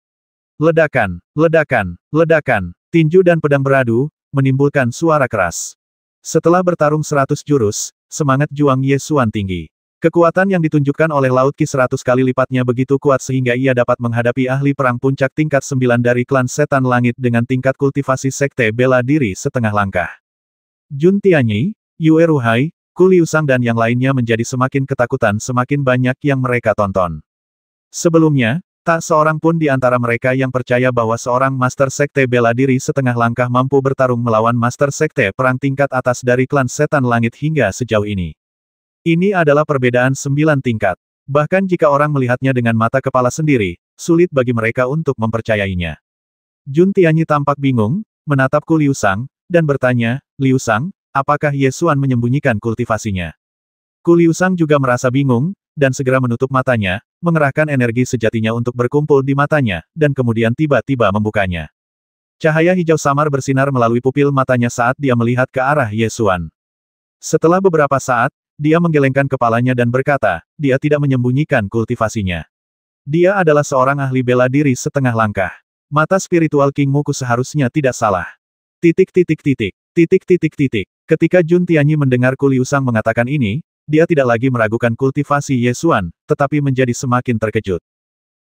Ledakan, ledakan, ledakan, tinju dan pedang beradu, menimbulkan suara keras. Setelah bertarung 100 jurus, semangat juang Ye Xuan tinggi. Kekuatan yang ditunjukkan oleh Laut Qi 100 kali lipatnya begitu kuat sehingga ia dapat menghadapi ahli perang puncak tingkat 9 dari klan Setan Langit dengan tingkat kultivasi sekte bela diri setengah langkah. Jun Tianyi, Yue Ruhai, Ku Liusang dan yang lainnya menjadi semakin ketakutan semakin banyak yang mereka tonton. Sebelumnya, tak seorang pun di antara mereka yang percaya bahwa seorang Master Sekte Bela Diri setengah langkah mampu bertarung melawan Master Sekte Perang tingkat atas dari klan Setan Langit hingga sejauh ini. Ini adalah perbedaan 9 tingkat. Bahkan jika orang melihatnya dengan mata kepala sendiri, sulit bagi mereka untuk mempercayainya. Jun Tianyi tampak bingung, menatap Ku Liusang, dan bertanya, Liusang, apakah Ye Xuan menyembunyikan kultivasinya? Ku Liusang juga merasa bingung, dan segera menutup matanya, mengerahkan energi sejatinya untuk berkumpul di matanya, dan kemudian tiba-tiba membukanya. Cahaya hijau samar bersinar melalui pupil matanya saat dia melihat ke arah Ye Xuan. Setelah beberapa saat, dia menggelengkan kepalanya dan berkata, dia tidak menyembunyikan kultivasinya. Dia adalah seorang ahli bela diri setengah langkah. Mata spiritual King Muku seharusnya tidak salah. Titik. Ketika Jun Tianyi mendengar Ku Liusang mengatakan ini, dia tidak lagi meragukan kultivasi Ye Xuan, tetapi menjadi semakin terkejut.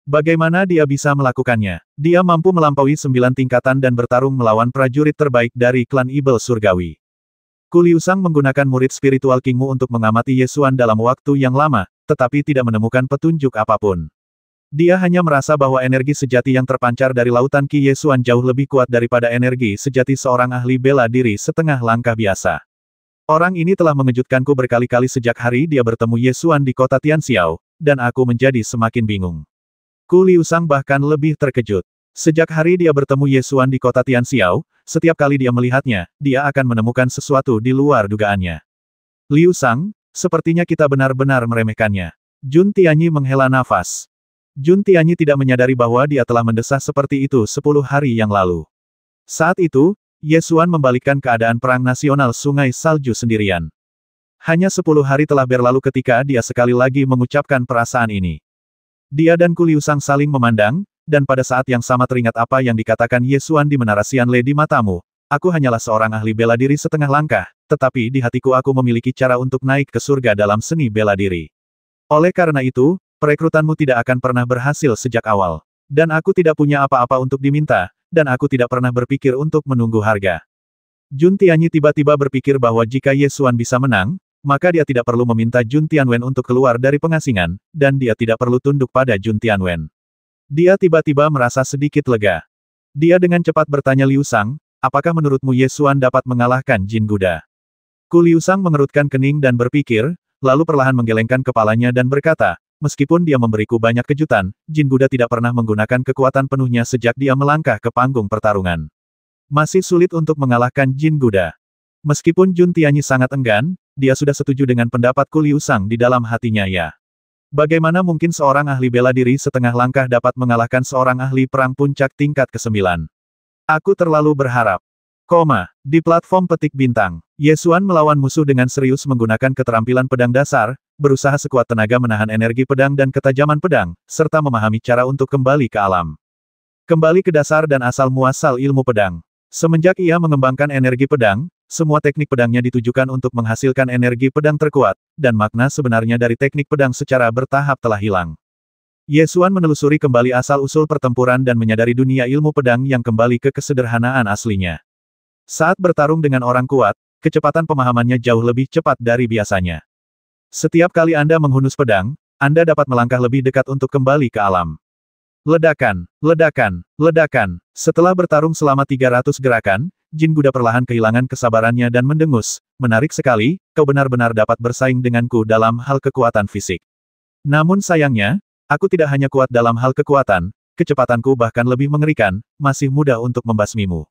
Bagaimana dia bisa melakukannya? Dia mampu melampaui 9 tingkatan dan bertarung melawan prajurit terbaik dari klan Ibel Surgawi. Ku Liusang menggunakan murid spiritual King Mu untuk mengamati Ye Xuan dalam waktu yang lama, tetapi tidak menemukan petunjuk apapun. Dia hanya merasa bahwa energi sejati yang terpancar dari lautan Qi Ye Xuan jauh lebih kuat daripada energi sejati seorang ahli bela diri setengah langkah biasa. Orang ini telah mengejutkanku berkali-kali sejak hari dia bertemu Ye Xuan di kota Tianxiao, dan aku menjadi semakin bingung. Ku Liusang bahkan lebih terkejut. Sejak hari dia bertemu Ye Xuan di kota Tianxiao, setiap kali dia melihatnya, dia akan menemukan sesuatu di luar dugaannya. Liusang, sepertinya kita benar-benar meremehkannya. Jun Tianyi menghela nafas. Jun Tianyi tidak menyadari bahwa dia telah mendesah seperti itu 10 hari yang lalu. Saat itu, Ye Xuan membalikkan keadaan perang nasional Sungai Salju sendirian. Hanya 10 hari telah berlalu ketika dia sekali lagi mengucapkan perasaan ini. Dia dan Ku Liusang saling memandang, dan pada saat yang sama teringat apa yang dikatakan Ye Xuan di Menara Xianle di matamu. Aku hanyalah seorang ahli bela diri setengah langkah, tetapi di hatiku aku memiliki cara untuk naik ke surga dalam seni bela diri. Oleh karena itu, perekrutanmu tidak akan pernah berhasil sejak awal. Dan aku tidak punya apa-apa untuk diminta, dan aku tidak pernah berpikir untuk menunggu harga. Jun Tianyi tiba-tiba berpikir bahwa jika Ye Xuan bisa menang, maka dia tidak perlu meminta Jun Tianwen untuk keluar dari pengasingan, dan dia tidak perlu tunduk pada Jun Tianwen. Dia tiba-tiba merasa sedikit lega. Dia dengan cepat bertanya Liu Sang, apakah menurutmu Ye Xuan dapat mengalahkan Jin Guda? Ku Liu Sang mengerutkan kening dan berpikir, lalu perlahan menggelengkan kepalanya dan berkata, meskipun dia memberiku banyak kejutan, Jin Guda tidak pernah menggunakan kekuatan penuhnya sejak dia melangkah ke panggung pertarungan. Masih sulit untuk mengalahkan Jin Guda. Meskipun Jun Tianyi sangat enggan, dia sudah setuju dengan pendapat Ku Liu Sang di dalam hatinya ya. Bagaimana mungkin seorang ahli bela diri setengah langkah dapat mengalahkan seorang ahli perang puncak tingkat ke-9? Aku terlalu berharap. Di platform petik bintang, Ye Xuan melawan musuh dengan serius menggunakan keterampilan pedang dasar, berusaha sekuat tenaga menahan energi pedang dan ketajaman pedang, serta memahami cara untuk kembali ke alam. Kembali ke dasar dan asal-muasal ilmu pedang. Semenjak ia mengembangkan energi pedang, semua teknik pedangnya ditujukan untuk menghasilkan energi pedang terkuat, dan makna sebenarnya dari teknik pedang secara bertahap telah hilang. Ye Xuan menelusuri kembali asal-usul pertempuran dan menyadari dunia ilmu pedang yang kembali ke kesederhanaan aslinya. Saat bertarung dengan orang kuat, kecepatan pemahamannya jauh lebih cepat dari biasanya. Setiap kali Anda menghunus pedang, Anda dapat melangkah lebih dekat untuk kembali ke alam. Ledakan, ledakan, ledakan. Setelah bertarung selama 300 gerakan, Jin Guda perlahan kehilangan kesabarannya dan mendengus. Menarik sekali, kau benar-benar dapat bersaing denganku dalam hal kekuatan fisik. Namun sayangnya, aku tidak hanya kuat dalam hal kekuatan, kecepatanku bahkan lebih mengerikan, masih mudah untuk membasmimu.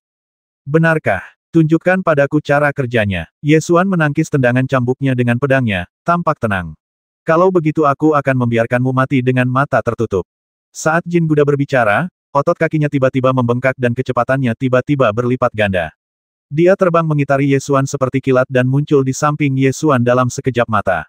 Benarkah? Tunjukkan padaku cara kerjanya. Ye Xuan menangkis tendangan cambuknya dengan pedangnya, tampak tenang. Kalau begitu aku akan membiarkanmu mati dengan mata tertutup. Saat Jin Guda berbicara, otot kakinya tiba-tiba membengkak dan kecepatannya tiba-tiba berlipat ganda. Dia terbang mengitari Ye Xuan seperti kilat dan muncul di samping Ye Xuan dalam sekejap mata.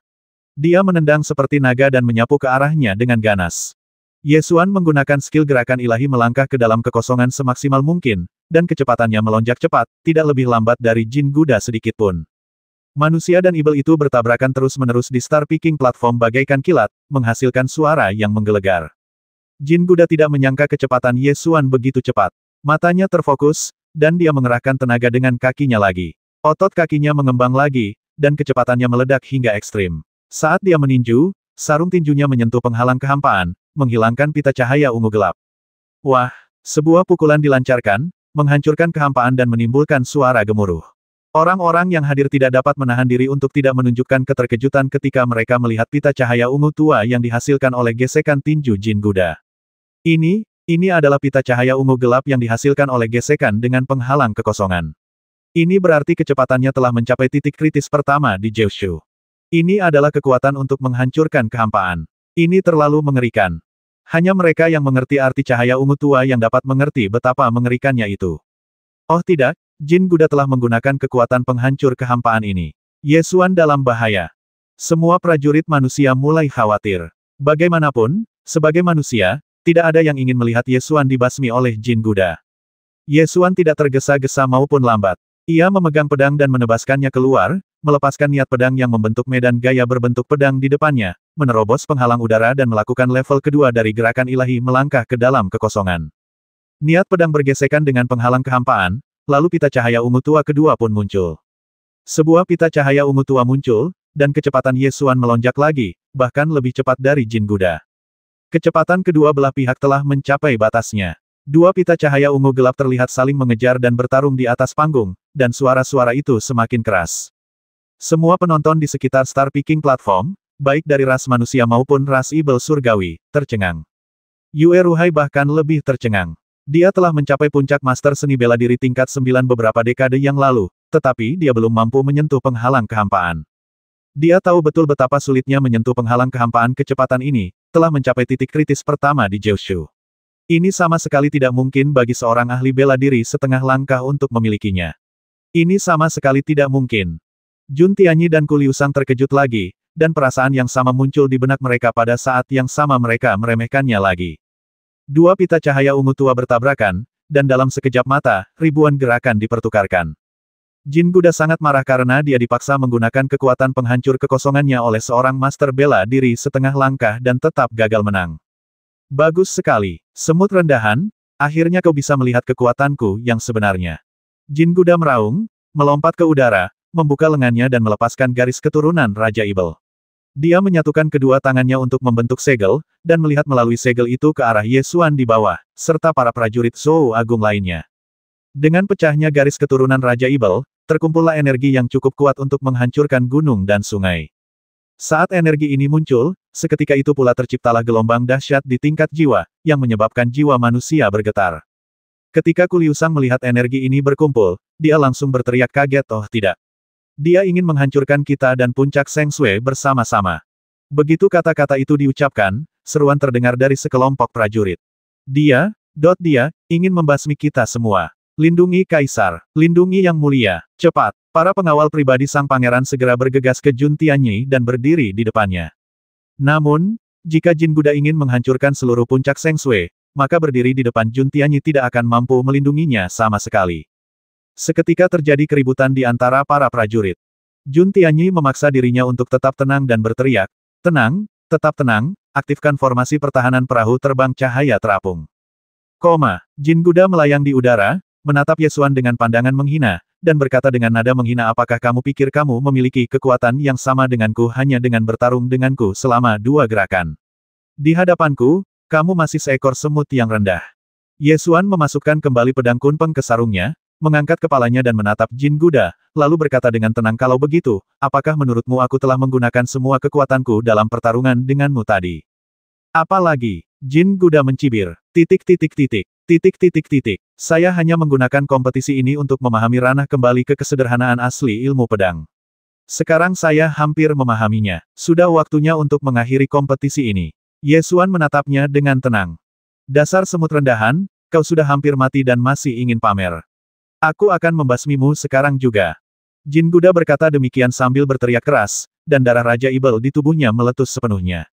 Dia menendang seperti naga dan menyapu ke arahnya dengan ganas. Ye Xuan menggunakan skill gerakan ilahi melangkah ke dalam kekosongan semaksimal mungkin, dan kecepatannya melonjak cepat, tidak lebih lambat dari Jin Guda sedikitpun. Manusia dan ibel itu bertabrakan terus-menerus di Star Picking platform bagaikan kilat, menghasilkan suara yang menggelegar. Jin Guda tidak menyangka kecepatan Ye Xuan begitu cepat. Matanya terfokus, dan dia mengerahkan tenaga dengan kakinya lagi. Otot kakinya mengembang lagi, dan kecepatannya meledak hingga ekstrim. Saat dia meninju, sarung tinjunya menyentuh penghalang kehampaan, menghilangkan pita cahaya ungu gelap. Wah, sebuah pukulan dilancarkan, menghancurkan kehampaan dan menimbulkan suara gemuruh. Orang-orang yang hadir tidak dapat menahan diri untuk tidak menunjukkan keterkejutan ketika mereka melihat pita cahaya ungu tua yang dihasilkan oleh gesekan tinju Jin Guda. Ini adalah pita cahaya ungu gelap yang dihasilkan oleh gesekan dengan penghalang kekosongan. Ini berarti kecepatannya telah mencapai titik kritis pertama di Jiushu. Ini adalah kekuatan untuk menghancurkan kehampaan. Ini terlalu mengerikan. Hanya mereka yang mengerti arti cahaya ungu tua yang dapat mengerti betapa mengerikannya itu. Oh tidak, Jin Guda telah menggunakan kekuatan penghancur kehampaan ini. Ye Xuan dalam bahaya. Semua prajurit manusia mulai khawatir. Bagaimanapun, sebagai manusia, tidak ada yang ingin melihat Ye Xuan dibasmi oleh Jin Guda. Ye Xuan tidak tergesa-gesa maupun lambat. Ia memegang pedang dan menebaskannya keluar, melepaskan niat pedang yang membentuk medan gaya berbentuk pedang di depannya, menerobos penghalang udara dan melakukan level kedua dari gerakan ilahi melangkah ke dalam kekosongan. Niat pedang bergesekan dengan penghalang kehampaan, lalu pita cahaya ungu tua kedua pun muncul. Sebuah pita cahaya ungu tua muncul, dan kecepatan Ye Xuan melonjak lagi, bahkan lebih cepat dari Jin Guda. Kecepatan kedua belah pihak telah mencapai batasnya. Dua pita cahaya ungu gelap terlihat saling mengejar dan bertarung di atas panggung, dan suara-suara itu semakin keras. Semua penonton di sekitar Star Picking platform, baik dari ras manusia maupun ras ibel surgawi, tercengang. Yue Ruhai bahkan lebih tercengang. Dia telah mencapai puncak master seni bela diri tingkat 9 beberapa dekade yang lalu, tetapi dia belum mampu menyentuh penghalang kehampaan. Dia tahu betul betapa sulitnya menyentuh penghalang kehampaan kecepatan ini, telah mencapai titik kritis pertama di Jiushu. Ini sama sekali tidak mungkin bagi seorang ahli bela diri setengah langkah untuk memilikinya. Ini sama sekali tidak mungkin. Jun Tianyi dan Ku Liu Sang terkejut lagi, dan perasaan yang sama muncul di benak mereka pada saat yang sama mereka meremehkannya lagi. Dua pita cahaya ungu tua bertabrakan, dan dalam sekejap mata, ribuan gerakan dipertukarkan. Jin Guda sangat marah karena dia dipaksa menggunakan kekuatan penghancur kekosongannya oleh seorang master bela diri setengah langkah dan tetap gagal menang. Bagus sekali, semut rendahan, akhirnya kau bisa melihat kekuatanku yang sebenarnya. Jin Guda meraung, melompat ke udara, membuka lengannya dan melepaskan garis keturunan Raja Ibel. Dia menyatukan kedua tangannya untuk membentuk segel, dan melihat melalui segel itu ke arah Ye Xuan di bawah, serta para prajurit Zhou Agung lainnya. Dengan pecahnya garis keturunan Raja Ibel, terkumpullah energi yang cukup kuat untuk menghancurkan gunung dan sungai. Saat energi ini muncul, seketika itu pula terciptalah gelombang dahsyat di tingkat jiwa, yang menyebabkan jiwa manusia bergetar. Ketika Kuliusang melihat energi ini berkumpul, dia langsung berteriak kaget, oh tidak. Dia ingin menghancurkan kita dan puncak Seng Sui bersama-sama. Begitu kata-kata itu diucapkan, seruan terdengar dari sekelompok prajurit. Dia ingin membasmi kita semua. Lindungi Kaisar, lindungi Yang Mulia, cepat. Para pengawal pribadi sang pangeran segera bergegas ke Jun Tianyi dan berdiri di depannya. Namun, jika Jin Guda ingin menghancurkan seluruh puncak Seng Sui, maka berdiri di depan Jun Tianyi tidak akan mampu melindunginya sama sekali. Seketika terjadi keributan di antara para prajurit. Jun Tianyi memaksa dirinya untuk tetap tenang dan berteriak, tenang, tetap tenang, aktifkan formasi pertahanan perahu terbang cahaya terapung. Jin Guda melayang di udara, menatap Ye Xuan dengan pandangan menghina, dan berkata dengan nada menghina, apakah kamu pikir kamu memiliki kekuatan yang sama denganku hanya dengan bertarung denganku selama 2 gerakan? Di hadapanku, kamu masih seekor semut yang rendah. Ye Xuan memasukkan kembali pedang kunpeng ke sarungnya, mengangkat kepalanya dan menatap Jin Guda, lalu berkata dengan tenang, kalau begitu, apakah menurutmu aku telah menggunakan semua kekuatanku dalam pertarungan denganmu tadi? Apalagi, Jin Guda mencibir, Saya hanya menggunakan kompetisi ini untuk memahami ranah kembali ke kesederhanaan asli ilmu pedang. Sekarang saya hampir memahaminya. Sudah waktunya untuk mengakhiri kompetisi ini. Ye Xuan menatapnya dengan tenang. Dasar semut rendahan, kau sudah hampir mati dan masih ingin pamer. Aku akan membasmimu sekarang juga. Jin Guda berkata demikian sambil berteriak keras, dan darah Raja Ibel di tubuhnya meletus sepenuhnya.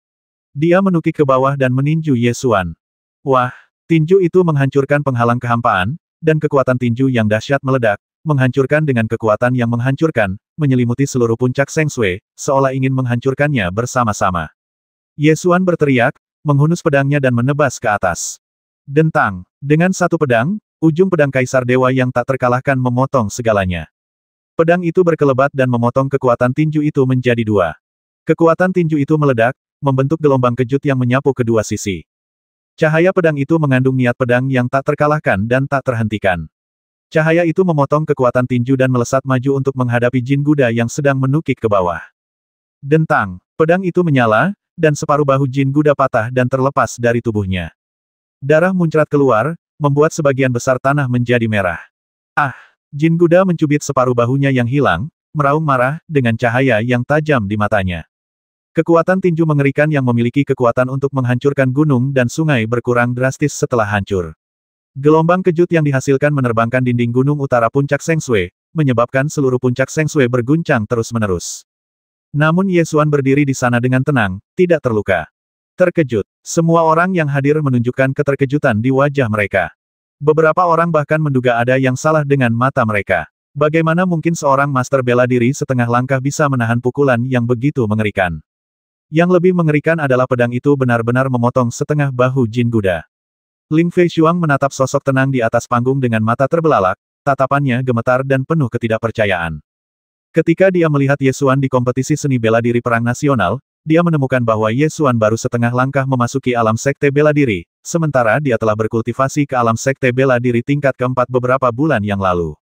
Dia menukik ke bawah dan meninju Ye Xuan. Wah! Tinju itu menghancurkan penghalang kehampaan, dan kekuatan tinju yang dahsyat meledak, menghancurkan dengan kekuatan yang menghancurkan, menyelimuti seluruh puncak Seng Sui, seolah ingin menghancurkannya bersama-sama. Ye Xuan berteriak, menghunus pedangnya dan menebas ke atas. Dentang! Dengan satu pedang, ujung pedang Kaisar Dewa yang tak terkalahkan memotong segalanya. Pedang itu berkelebat dan memotong kekuatan tinju itu menjadi 2. Kekuatan tinju itu meledak, membentuk gelombang kejut yang menyapu kedua sisi. Cahaya pedang itu mengandung niat pedang yang tak terkalahkan dan tak terhentikan. Cahaya itu memotong kekuatan tinju dan melesat maju untuk menghadapi Jin Guda yang sedang menukik ke bawah. Dentang! Pedang itu menyala, dan separuh bahu Jin Guda patah dan terlepas dari tubuhnya. Darah muncrat keluar, membuat sebagian besar tanah menjadi merah. Ah! Jin Guda mencubit separuh bahunya yang hilang, meraung marah, dengan cahaya yang tajam di matanya. Kekuatan tinju mengerikan yang memiliki kekuatan untuk menghancurkan gunung dan sungai berkurang drastis setelah hancur. Gelombang kejut yang dihasilkan menerbangkan dinding gunung utara puncak Seng Sui, menyebabkan seluruh puncak Seng Sui berguncang terus-menerus. Namun Ye Xuan berdiri di sana dengan tenang, tidak terluka. Terkejut, semua orang yang hadir menunjukkan keterkejutan di wajah mereka. Beberapa orang bahkan menduga ada yang salah dengan mata mereka. Bagaimana mungkin seorang master bela diri setengah langkah bisa menahan pukulan yang begitu mengerikan? Yang lebih mengerikan adalah pedang itu benar-benar memotong setengah bahu Jin Guda. Ling Feishuang menatap sosok tenang di atas panggung dengan mata terbelalak, tatapannya gemetar dan penuh ketidakpercayaan. Ketika dia melihat Ye Xuan di kompetisi seni bela diri perang nasional, dia menemukan bahwa Ye Xuan baru setengah langkah memasuki alam sekte bela diri, sementara dia telah berkultivasi ke alam sekte bela diri tingkat keempat beberapa bulan yang lalu.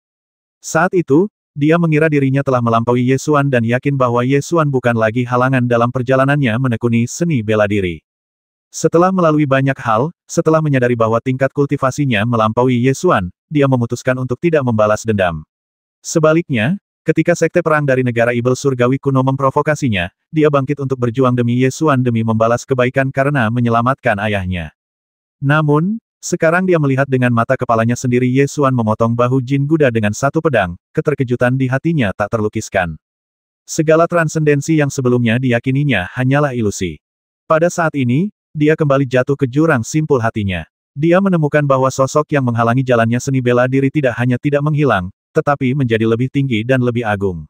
Saat itu, dia mengira dirinya telah melampaui Ye Xuan dan yakin bahwa Ye Xuan bukan lagi halangan dalam perjalanannya menekuni seni bela diri. Setelah melalui banyak hal, setelah menyadari bahwa tingkat kultivasinya melampaui Ye Xuan, dia memutuskan untuk tidak membalas dendam. Sebaliknya, ketika sekte perang dari negara Ibel Surgawi kuno memprovokasinya, dia bangkit untuk berjuang demi Ye Xuan demi membalas kebaikan karena menyelamatkan ayahnya. Namun, sekarang dia melihat dengan mata kepalanya sendiri Ye Xuan memotong bahu Jin Guda dengan satu pedang, keterkejutan di hatinya tak terlukiskan. Segala transendensi yang sebelumnya diyakininya hanyalah ilusi. Pada saat ini, dia kembali jatuh ke jurang simpul hatinya. Dia menemukan bahwa sosok yang menghalangi jalannya seni bela diri tidak hanya tidak menghilang, tetapi menjadi lebih tinggi dan lebih agung.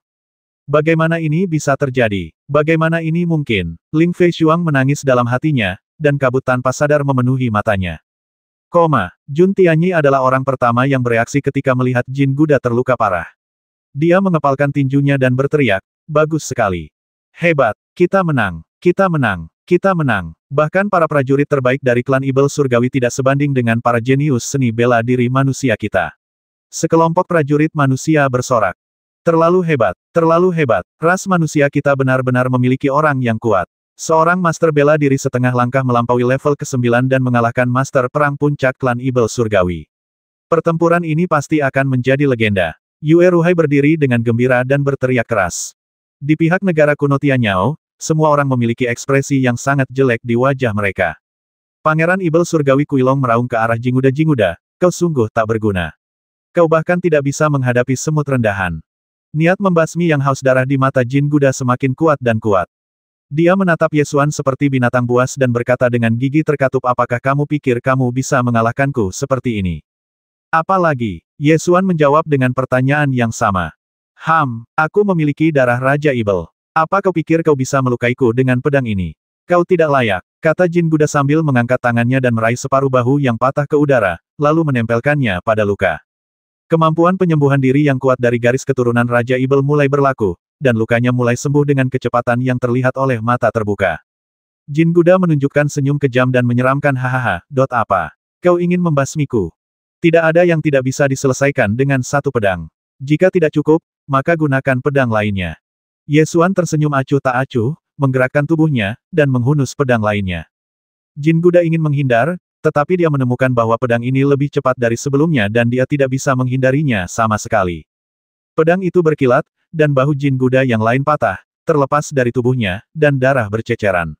Bagaimana ini bisa terjadi? Bagaimana ini mungkin? Ling Feishuang menangis dalam hatinya, dan kabut tanpa sadar memenuhi matanya. Jun Tianyi adalah orang pertama yang bereaksi ketika melihat Jin Guda terluka parah. Dia mengepalkan tinjunya dan berteriak, bagus sekali. Hebat, kita menang, kita menang, kita menang. Bahkan para prajurit terbaik dari klan Ibel Surgawi tidak sebanding dengan para jenius seni bela diri manusia kita. Sekelompok prajurit manusia bersorak. Terlalu hebat, ras manusia kita benar-benar memiliki orang yang kuat. Seorang master bela diri setengah langkah melampaui level ke-9 dan mengalahkan master perang puncak klan Ibel Surgawi. Pertempuran ini pasti akan menjadi legenda. Yue Ruhai berdiri dengan gembira dan berteriak keras. Di pihak negara kuno Tianyao, semua orang memiliki ekspresi yang sangat jelek di wajah mereka. Pangeran Ibel Surgawi Kuilong meraung ke arah Jinguda, kau sungguh tak berguna. Kau bahkan tidak bisa menghadapi semut rendahan. Niat membasmi yang haus darah di mata Jin Guda semakin kuat dan kuat. Dia menatap Yesuan seperti binatang buas dan berkata dengan gigi terkatup, apakah kamu pikir kamu bisa mengalahkanku seperti ini? Apalagi, Yesuan menjawab dengan pertanyaan yang sama. Aku memiliki darah Raja Ibel. Apa kau pikir kau bisa melukaiku dengan pedang ini? Kau tidak layak, kata Jin Guda sambil mengangkat tangannya dan meraih separuh bahu yang patah ke udara, lalu menempelkannya pada luka. Kemampuan penyembuhan diri yang kuat dari garis keturunan Raja Ibel mulai berlaku, dan lukanya mulai sembuh dengan kecepatan yang terlihat oleh mata terbuka. Jin Guda menunjukkan senyum kejam dan menyeramkan, hahaha, apa? Kau ingin membasmiku? Tidak ada yang tidak bisa diselesaikan dengan satu pedang. Jika tidak cukup, maka gunakan pedang lainnya. Yesuan tersenyum acuh tak acuh, menggerakkan tubuhnya, dan menghunus pedang lainnya. Jin Guda ingin menghindar, tetapi dia menemukan bahwa pedang ini lebih cepat dari sebelumnya dan dia tidak bisa menghindarinya sama sekali. Pedang itu berkilat, dan bahu Jin Guda yang lain patah, terlepas dari tubuhnya, dan darah berceceran.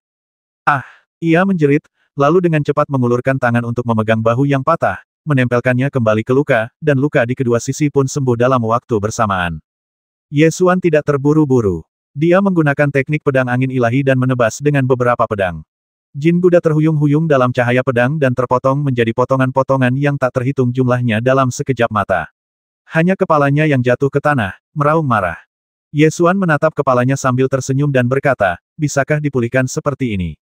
Ia menjerit, lalu dengan cepat mengulurkan tangan untuk memegang bahu yang patah, menempelkannya kembali ke luka, dan luka di kedua sisi pun sembuh dalam waktu bersamaan. Yesuan tidak terburu-buru. Dia menggunakan teknik pedang angin ilahi dan menebas dengan beberapa pedang. Jin Guda terhuyung-huyung dalam cahaya pedang dan terpotong menjadi potongan-potongan yang tak terhitung jumlahnya dalam sekejap mata. Hanya kepalanya yang jatuh ke tanah, meraung marah. Yesuan menatap kepalanya sambil tersenyum dan berkata, bisakah dipulihkan seperti ini?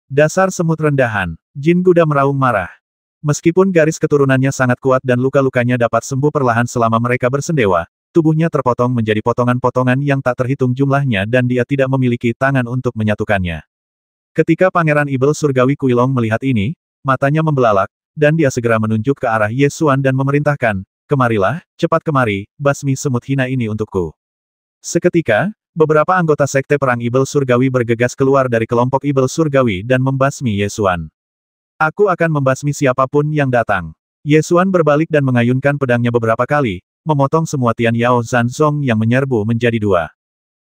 Dasar semut rendahan, Jin Guda meraung marah. Meskipun garis keturunannya sangat kuat dan luka-lukanya dapat sembuh perlahan selama mereka bersendewa, tubuhnya terpotong menjadi potongan-potongan yang tak terhitung jumlahnya dan dia tidak memiliki tangan untuk menyatukannya. Ketika Pangeran Ibel Surgawi Kuilong melihat ini, matanya membelalak, dan dia segera menunjuk ke arah Yesuan dan memerintahkan, kemarilah, cepat kemari, basmi semut hina ini untukku. Seketika, beberapa anggota Sekte Perang Ibel Surgawi bergegas keluar dari kelompok Ibel Surgawi dan membasmi Yesuan. Aku akan membasmi siapapun yang datang. Yesuan berbalik dan mengayunkan pedangnya beberapa kali, memotong semua Tian Yao Zanzong yang menyerbu menjadi dua.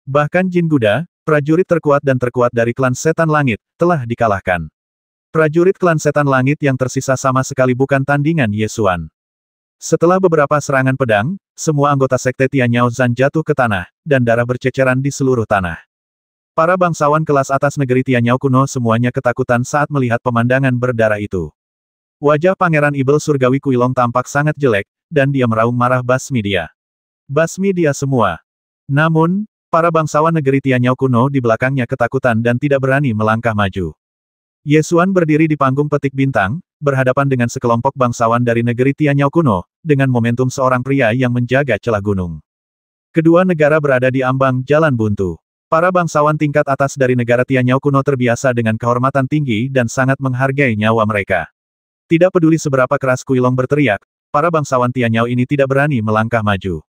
Bahkan Jin Guda, prajurit terkuat dan terkuat dari klan Setan Langit, telah dikalahkan. Prajurit klan Setan Langit yang tersisa sama sekali bukan tandingan Yesuan. Setelah beberapa serangan pedang, semua anggota Sekte Tianyao Zan jatuh ke tanah, dan darah berceceran di seluruh tanah. Para bangsawan kelas atas negeri Tianyao kuno semuanya ketakutan saat melihat pemandangan berdarah itu. Wajah Pangeran Ibel Surgawi Kuilong tampak sangat jelek, dan dia meraung marah, basmi dia. Basmi dia semua. Namun, para bangsawan negeri Tianyao kuno di belakangnya ketakutan dan tidak berani melangkah maju. Yesuan berdiri di panggung petik bintang, berhadapan dengan sekelompok bangsawan dari negeri Tianyao kuno, dengan momentum seorang pria yang menjaga celah gunung. Kedua negara berada di ambang jalan buntu. Para bangsawan tingkat atas dari negara Tianyao kuno terbiasa dengan kehormatan tinggi dan sangat menghargai nyawa mereka. Tidak peduli seberapa keras Kuilong berteriak, para bangsawan Tianyao ini tidak berani melangkah maju.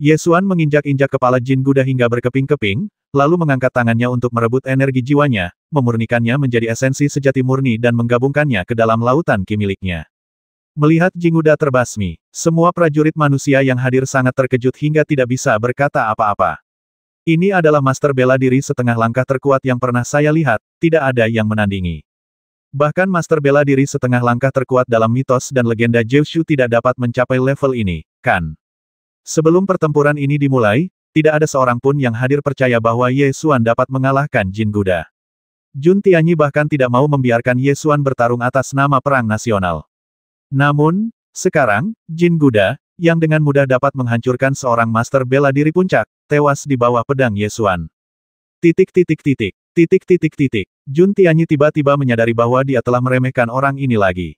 Yesuan menginjak-injak kepala Jin Guda hingga berkeping-keping, lalu mengangkat tangannya untuk merebut energi jiwanya, memurnikannya menjadi esensi sejati murni dan menggabungkannya ke dalam lautan ki miliknya. Melihat Jin Guda terbasmi, semua prajurit manusia yang hadir sangat terkejut hingga tidak bisa berkata apa-apa. Ini adalah master bela diri setengah langkah terkuat yang pernah saya lihat, tidak ada yang menandingi. Bahkan master bela diri setengah langkah terkuat dalam mitos dan legenda Jiushu tidak dapat mencapai level ini, kan? Sebelum pertempuran ini dimulai, tidak ada seorang pun yang hadir percaya bahwa Yesuan dapat mengalahkan Jin Guda. Jun Tianyi bahkan tidak mau membiarkan Yesuan bertarung atas nama perang nasional. Namun, sekarang, Jin Guda, yang dengan mudah dapat menghancurkan seorang master bela diri puncak, tewas di bawah pedang Ye Xuan. Titik titik titik. Titik titik titik. Jun Tianyi tiba-tiba menyadari bahwa dia telah meremehkan orang ini lagi.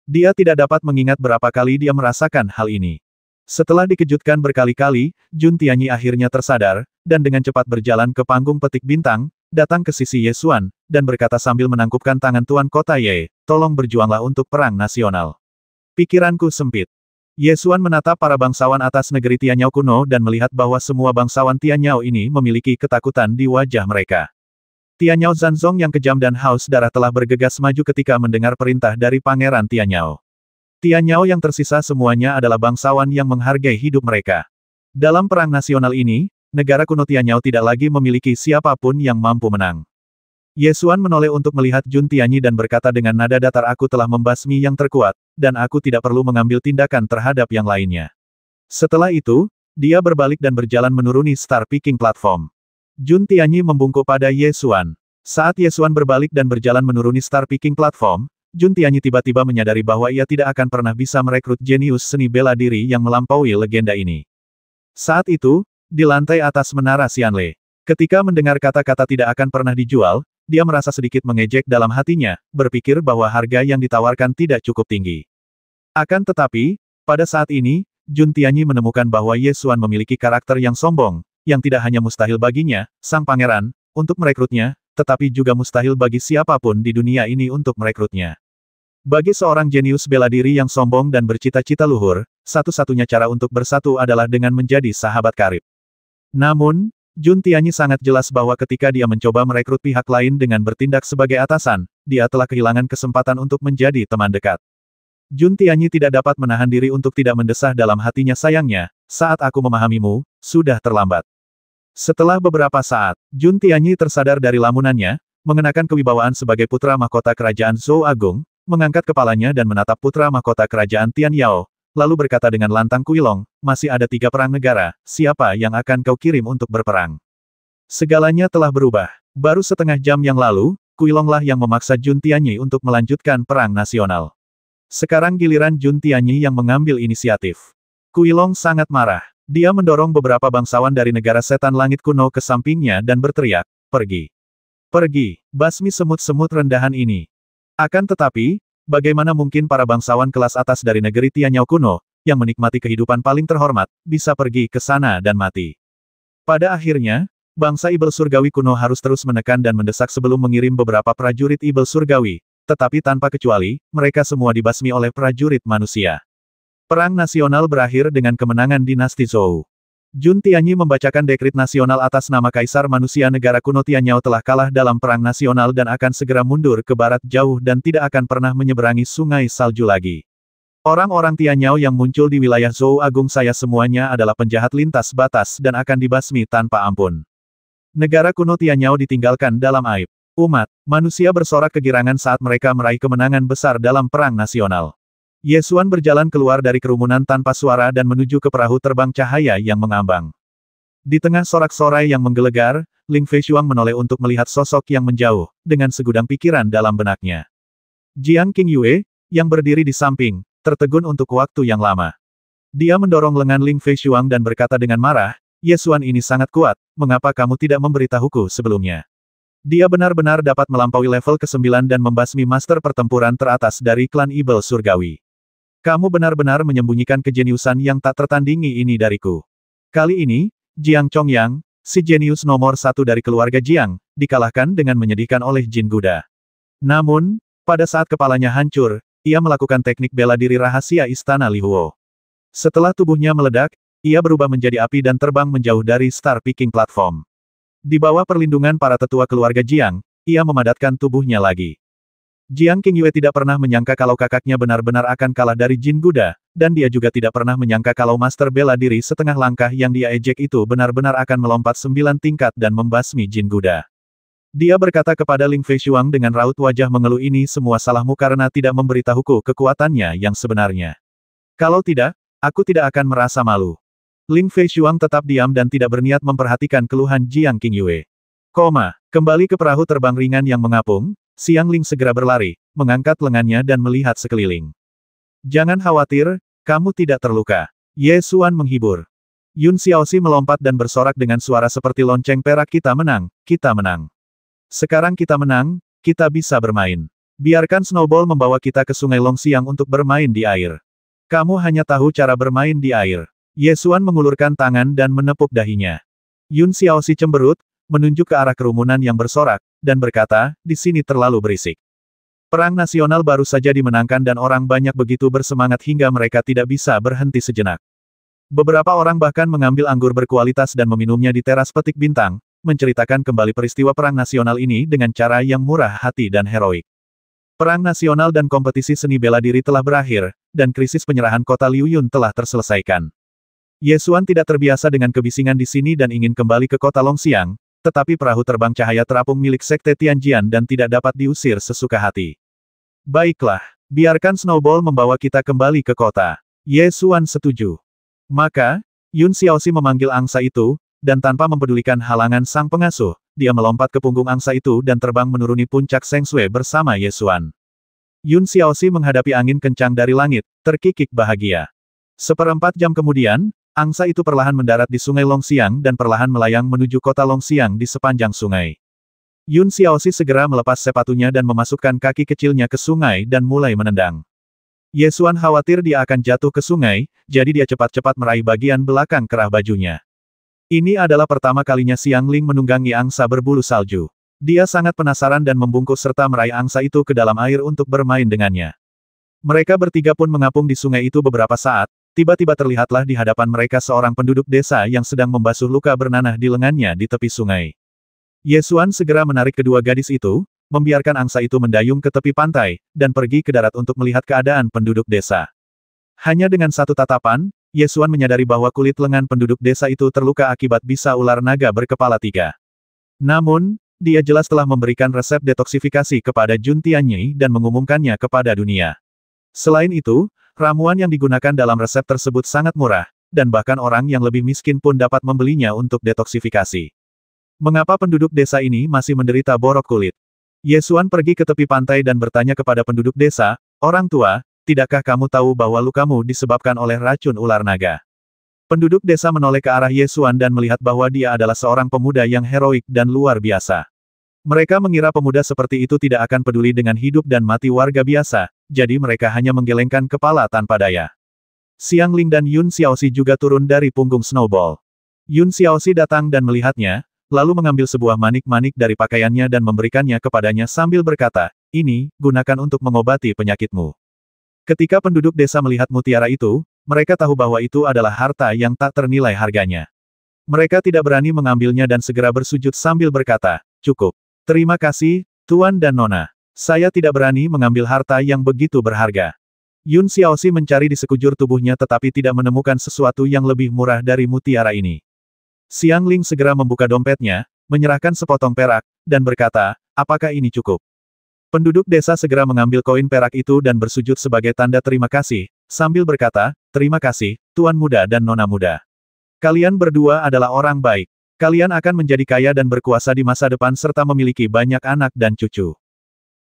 Dia tidak dapat mengingat berapa kali dia merasakan hal ini. Setelah dikejutkan berkali-kali, Jun Tianyi akhirnya tersadar, dan dengan cepat berjalan ke panggung petik bintang, datang ke sisi Ye Xuan, dan berkata sambil menangkupkan tangan Tuan Kota Ye, tolong berjuanglah untuk perang nasional. Pikiranku sempit. Ye Xuan menatap para bangsawan atas negeri Tianyao kuno dan melihat bahwa semua bangsawan Tianyao ini memiliki ketakutan di wajah mereka. Tianyao Zanzong yang kejam dan haus darah telah bergegas maju ketika mendengar perintah dari Pangeran Tianyao. Tianyao yang tersisa semuanya adalah bangsawan yang menghargai hidup mereka. Dalam perang nasional ini, negara kuno Tianyao tidak lagi memiliki siapapun yang mampu menang. Ye Xuan menoleh untuk melihat Jun Tianyi dan berkata dengan nada datar, aku telah membasmi yang terkuat, dan aku tidak perlu mengambil tindakan terhadap yang lainnya. Setelah itu, dia berbalik dan berjalan menuruni Star Picking Platform. Jun Tianyi membungkuk pada Ye Xuan. Saat Ye Xuan berbalik dan berjalan menuruni Star Picking Platform, Jun Tianyi tiba-tiba menyadari bahwa ia tidak akan pernah bisa merekrut jenius seni bela diri yang melampaui legenda ini. Saat itu, di lantai atas menara Xianle, ketika mendengar kata-kata tidak akan pernah dijual, dia merasa sedikit mengejek dalam hatinya, berpikir bahwa harga yang ditawarkan tidak cukup tinggi. Akan tetapi, pada saat ini, Jun Tianyi menemukan bahwa Ye Xuan memiliki karakter yang sombong, yang tidak hanya mustahil baginya, sang pangeran, untuk merekrutnya, tetapi juga mustahil bagi siapapun di dunia ini untuk merekrutnya. Bagi seorang jenius bela diri yang sombong dan bercita-cita luhur, satu-satunya cara untuk bersatu adalah dengan menjadi sahabat karib. Namun, Jun Tianyi sangat jelas bahwa ketika dia mencoba merekrut pihak lain dengan bertindak sebagai atasan, dia telah kehilangan kesempatan untuk menjadi teman dekat. Jun Tianyi tidak dapat menahan diri untuk tidak mendesah dalam hatinya, sayangnya, saat aku memahamimu, sudah terlambat. Setelah beberapa saat, Jun Tianyi tersadar dari lamunannya, mengenakan kewibawaan sebagai putra mahkota kerajaan Zhou Agung, mengangkat kepalanya dan menatap putra mahkota kerajaan Tianyao, lalu berkata dengan lantang, Kuilong, masih ada 3 perang negara, siapa yang akan kau kirim untuk berperang? Segalanya telah berubah. Baru setengah jam yang lalu, Kuilonglah yang memaksa Jun Tianyi untuk melanjutkan perang nasional. Sekarang giliran Jun Tianyi yang mengambil inisiatif. Kuilong sangat marah. Dia mendorong beberapa bangsawan dari negara setan langit kuno ke sampingnya dan berteriak, pergi. Pergi, basmi semut-semut rendahan ini. Akan tetapi, bagaimana mungkin para bangsawan kelas atas dari negeri Tianyao kuno, yang menikmati kehidupan paling terhormat, bisa pergi ke sana dan mati? Pada akhirnya, bangsa Ibel Surgawi kuno harus terus menekan dan mendesak sebelum mengirim beberapa prajurit Ibel Surgawi, tetapi tanpa kecuali, mereka semua dibasmi oleh prajurit manusia. Perang nasional berakhir dengan kemenangan dinasti Zhou. Jun Tianyi membacakan dekrit nasional atas nama Kaisar Manusia negara kuno Tianyao telah kalah dalam perang nasional dan akan segera mundur ke barat jauh dan tidak akan pernah menyeberangi sungai salju lagi. Orang-orang Tianyao yang muncul di wilayah Zhou Agung saya semuanya adalah penjahat lintas batas dan akan dibasmi tanpa ampun. Negara kuno Tianyao ditinggalkan dalam aib. Umat manusia bersorak kegirangan saat mereka meraih kemenangan besar dalam perang nasional. Ye Xuan berjalan keluar dari kerumunan tanpa suara dan menuju ke perahu terbang cahaya yang mengambang. Di tengah sorak-sorai yang menggelegar, Ling Feishuang menoleh untuk melihat sosok yang menjauh, dengan segudang pikiran dalam benaknya. Jiang Qingyue, yang berdiri di samping, tertegun untuk waktu yang lama. Dia mendorong lengan Ling Feishuang dan berkata dengan marah, Ye Xuan ini sangat kuat, mengapa kamu tidak memberitahuku sebelumnya? Dia benar-benar dapat melampaui level ke-9 dan membasmi master pertempuran teratas dari klan Ibel Surgawi. Kamu benar-benar menyembunyikan kejeniusan yang tak tertandingi ini dariku. Kali ini, Jiang Chongyang, si jenius nomor 1 dari keluarga Jiang, dikalahkan dengan menyedihkan oleh Jin Guda. Namun, pada saat kepalanya hancur, ia melakukan teknik bela diri rahasia Istana Lihuo. Setelah tubuhnya meledak, ia berubah menjadi api dan terbang menjauh dari Star Picking Platform. Di bawah perlindungan para tetua keluarga Jiang, ia memadatkan tubuhnya lagi. Jiang Qingyue tidak pernah menyangka kalau kakaknya benar-benar akan kalah dari Jin Guda, dan dia juga tidak pernah menyangka kalau master bela diri setengah langkah yang dia ejek itu benar-benar akan melompat 9 tingkat dan membasmi Jin Guda. Dia berkata kepada Ling Feishuang dengan raut wajah mengeluh, ini semua salahmu karena tidak memberitahuku kekuatannya yang sebenarnya. Kalau tidak, aku tidak akan merasa malu. Ling Feishuang tetap diam dan tidak berniat memperhatikan keluhan Jiang Qingyue. Kembali ke perahu terbang ringan yang mengapung, Xiang Ling segera berlari, mengangkat lengannya dan melihat sekeliling. Jangan khawatir, kamu tidak terluka. Ye Xuan menghibur. Yun Xiaoxi melompat dan bersorak dengan suara seperti lonceng perak, kita menang, kita menang. Sekarang kita menang, kita bisa bermain. Biarkan Snowball membawa kita ke Sungai Longxiang untuk bermain di air. Kamu hanya tahu cara bermain di air. Ye Xuan mengulurkan tangan dan menepuk dahinya. Yun Xiaoxi cemberut, menunjuk ke arah kerumunan yang bersorak, dan berkata, di sini terlalu berisik. Perang nasional baru saja dimenangkan dan orang banyak begitu bersemangat hingga mereka tidak bisa berhenti sejenak. Beberapa orang bahkan mengambil anggur berkualitas dan meminumnya di teras petik bintang, menceritakan kembali peristiwa perang nasional ini dengan cara yang murah hati dan heroik. Perang nasional dan kompetisi seni bela diri telah berakhir, dan krisis penyerahan kota Liuyun telah terselesaikan. Ye Xuan tidak terbiasa dengan kebisingan di sini dan ingin kembali ke kota Longxiang, tetapi perahu terbang cahaya terapung milik Sekte Tianjian dan tidak dapat diusir sesuka hati. Baiklah, biarkan Snowball membawa kita kembali ke kota. Ye Xuan setuju. Maka, Yun Xiaoxi memanggil angsa itu, dan tanpa mempedulikan halangan sang pengasuh, dia melompat ke punggung angsa itu dan terbang menuruni puncak Seng Sui bersama Ye Xuan. Yun Xiaoxi menghadapi angin kencang dari langit, terkikik bahagia. Seperempat jam kemudian, angsa itu perlahan mendarat di Sungai Longxiang dan perlahan melayang menuju kota Longxiang di sepanjang sungai. Yun Xiaoxi segera melepas sepatunya dan memasukkan kaki kecilnya ke sungai dan mulai menendang. Ye Xuan khawatir dia akan jatuh ke sungai, jadi dia cepat-cepat meraih bagian belakang kerah bajunya. Ini adalah pertama kalinya Xiang Ling menunggangi angsa berbulu salju. Dia sangat penasaran dan membungkuk serta meraih angsa itu ke dalam air untuk bermain dengannya. Mereka bertiga pun mengapung di sungai itu beberapa saat, tiba-tiba terlihatlah di hadapan mereka seorang penduduk desa yang sedang membasuh luka bernanah di lengannya di tepi sungai. Ye Xuan segera menarik kedua gadis itu, membiarkan angsa itu mendayung ke tepi pantai, dan pergi ke darat untuk melihat keadaan penduduk desa. Hanya dengan satu tatapan, Ye Xuan menyadari bahwa kulit lengan penduduk desa itu terluka akibat bisa ular naga berkepala 3. Namun, dia jelas telah memberikan resep detoksifikasi kepada Jun Tianyi dan mengumumkannya kepada dunia. Selain itu, ramuan yang digunakan dalam resep tersebut sangat murah, dan bahkan orang yang lebih miskin pun dapat membelinya untuk detoksifikasi. Mengapa penduduk desa ini masih menderita borok kulit? Ye Xuan pergi ke tepi pantai dan bertanya kepada penduduk desa, orang tua, tidakkah kamu tahu bahwa lukamu disebabkan oleh racun ular naga? Penduduk desa menoleh ke arah Ye Xuan dan melihat bahwa dia adalah seorang pemuda yang heroik dan luar biasa. Mereka mengira pemuda seperti itu tidak akan peduli dengan hidup dan mati warga biasa, jadi mereka hanya menggelengkan kepala tanpa daya. Xiang Ling dan Yun Xiaoxi juga turun dari punggung Snowball. Yun Xiaoxi datang dan melihatnya, lalu mengambil sebuah manik-manik dari pakaiannya dan memberikannya kepadanya sambil berkata, ini, gunakan untuk mengobati penyakitmu. Ketika penduduk desa melihat mutiara itu, mereka tahu bahwa itu adalah harta yang tak ternilai harganya. Mereka tidak berani mengambilnya dan segera bersujud sambil berkata, cukup. Terima kasih, Tuan dan Nona. Saya tidak berani mengambil harta yang begitu berharga. Yun Xiaoxi mencari di sekujur tubuhnya tetapi tidak menemukan sesuatu yang lebih murah dari mutiara ini. Xiang Ling segera membuka dompetnya, menyerahkan sepotong perak, dan berkata, apakah ini cukup? Penduduk desa segera mengambil koin perak itu dan bersujud sebagai tanda terima kasih, sambil berkata, terima kasih, Tuan Muda dan Nona Muda. Kalian berdua adalah orang baik. Kalian akan menjadi kaya dan berkuasa di masa depan serta memiliki banyak anak dan cucu.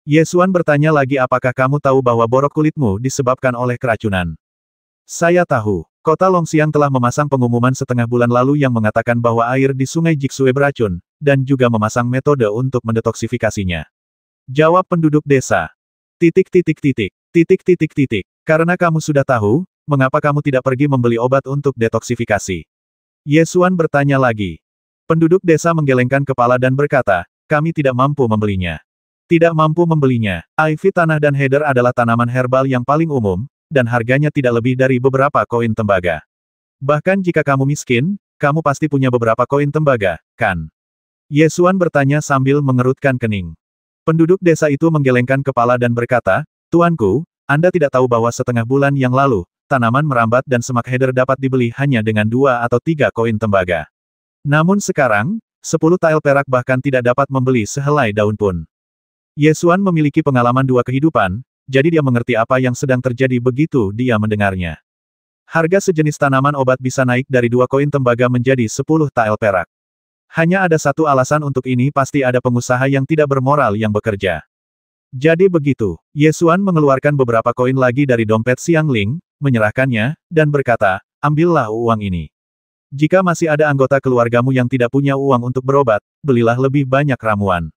Ye Xuan bertanya lagi, apakah kamu tahu bahwa borok kulitmu disebabkan oleh keracunan? Saya tahu. Kota Longxiang telah memasang pengumuman setengah bulan lalu yang mengatakan bahwa air di sungai Jixue beracun, dan juga memasang metode untuk mendetoksifikasinya. Jawab penduduk desa. Karena kamu sudah tahu, mengapa kamu tidak pergi membeli obat untuk detoksifikasi? Ye Xuan bertanya lagi. Penduduk desa menggelengkan kepala dan berkata, kami tidak mampu membelinya. Tidak mampu membelinya. Ivy tanah dan heather adalah tanaman herbal yang paling umum, dan harganya tidak lebih dari beberapa koin tembaga. Bahkan jika kamu miskin, kamu pasti punya beberapa koin tembaga, kan? Ye Xuan bertanya sambil mengerutkan kening. Penduduk desa itu menggelengkan kepala dan berkata, Tuanku, Anda tidak tahu bahwa setengah bulan yang lalu, tanaman merambat dan semak heather dapat dibeli hanya dengan 2 atau 3 koin tembaga. Namun sekarang, 10 tael perak bahkan tidak dapat membeli sehelai daun pun. Ye Xuan memiliki pengalaman 2 kehidupan, jadi dia mengerti apa yang sedang terjadi begitu dia mendengarnya. Harga sejenis tanaman obat bisa naik dari 2 koin tembaga menjadi 10 tael perak. Hanya ada satu alasan untuk ini, pasti ada pengusaha yang tidak bermoral yang bekerja. Jadi begitu. Ye Xuan mengeluarkan beberapa koin lagi dari dompet Xiang Ling, menyerahkannya, dan berkata, ambillah uang ini. Jika masih ada anggota keluargamu yang tidak punya uang untuk berobat, belilah lebih banyak ramuan.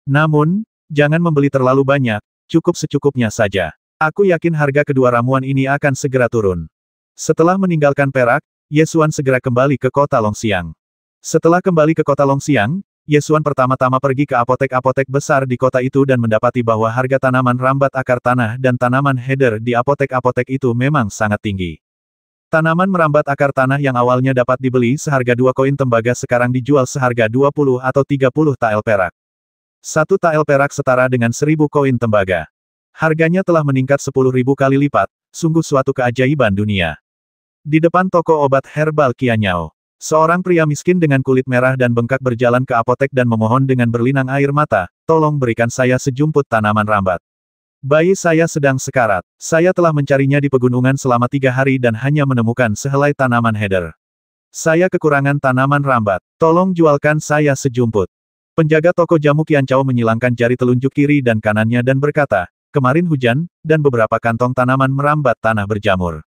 Namun, jangan membeli terlalu banyak, cukup secukupnya saja. Aku yakin harga kedua ramuan ini akan segera turun. Setelah meninggalkan Perak, Ye Xuan segera kembali ke kota Longxiang. Setelah kembali ke kota Longxiang, Ye Xuan pertama-tama pergi ke apotek-apotek besar di kota itu dan mendapati bahwa harga tanaman rambat akar tanah dan tanaman heather di apotek-apotek itu memang sangat tinggi. Tanaman merambat akar tanah yang awalnya dapat dibeli seharga 2 koin tembaga sekarang dijual seharga 20 atau 30 tael perak. 1 tael perak setara dengan 1000 koin tembaga. Harganya telah meningkat 10.000 kali lipat, sungguh suatu keajaiban dunia. Di depan toko obat herbal Qianyao, seorang pria miskin dengan kulit merah dan bengkak berjalan ke apotek dan memohon dengan berlinang air mata, tolong berikan saya sejumput tanaman rambat. Bayi saya sedang sekarat. Saya telah mencarinya di pegunungan selama 3 hari dan hanya menemukan sehelai tanaman heather. Saya kekurangan tanaman rambat. Tolong jualkan saya sejumput. Penjaga toko jamu Qianyao menyilangkan jari telunjuk kiri dan kanannya dan berkata, kemarin hujan, dan beberapa kantong tanaman merambat tanah berjamur.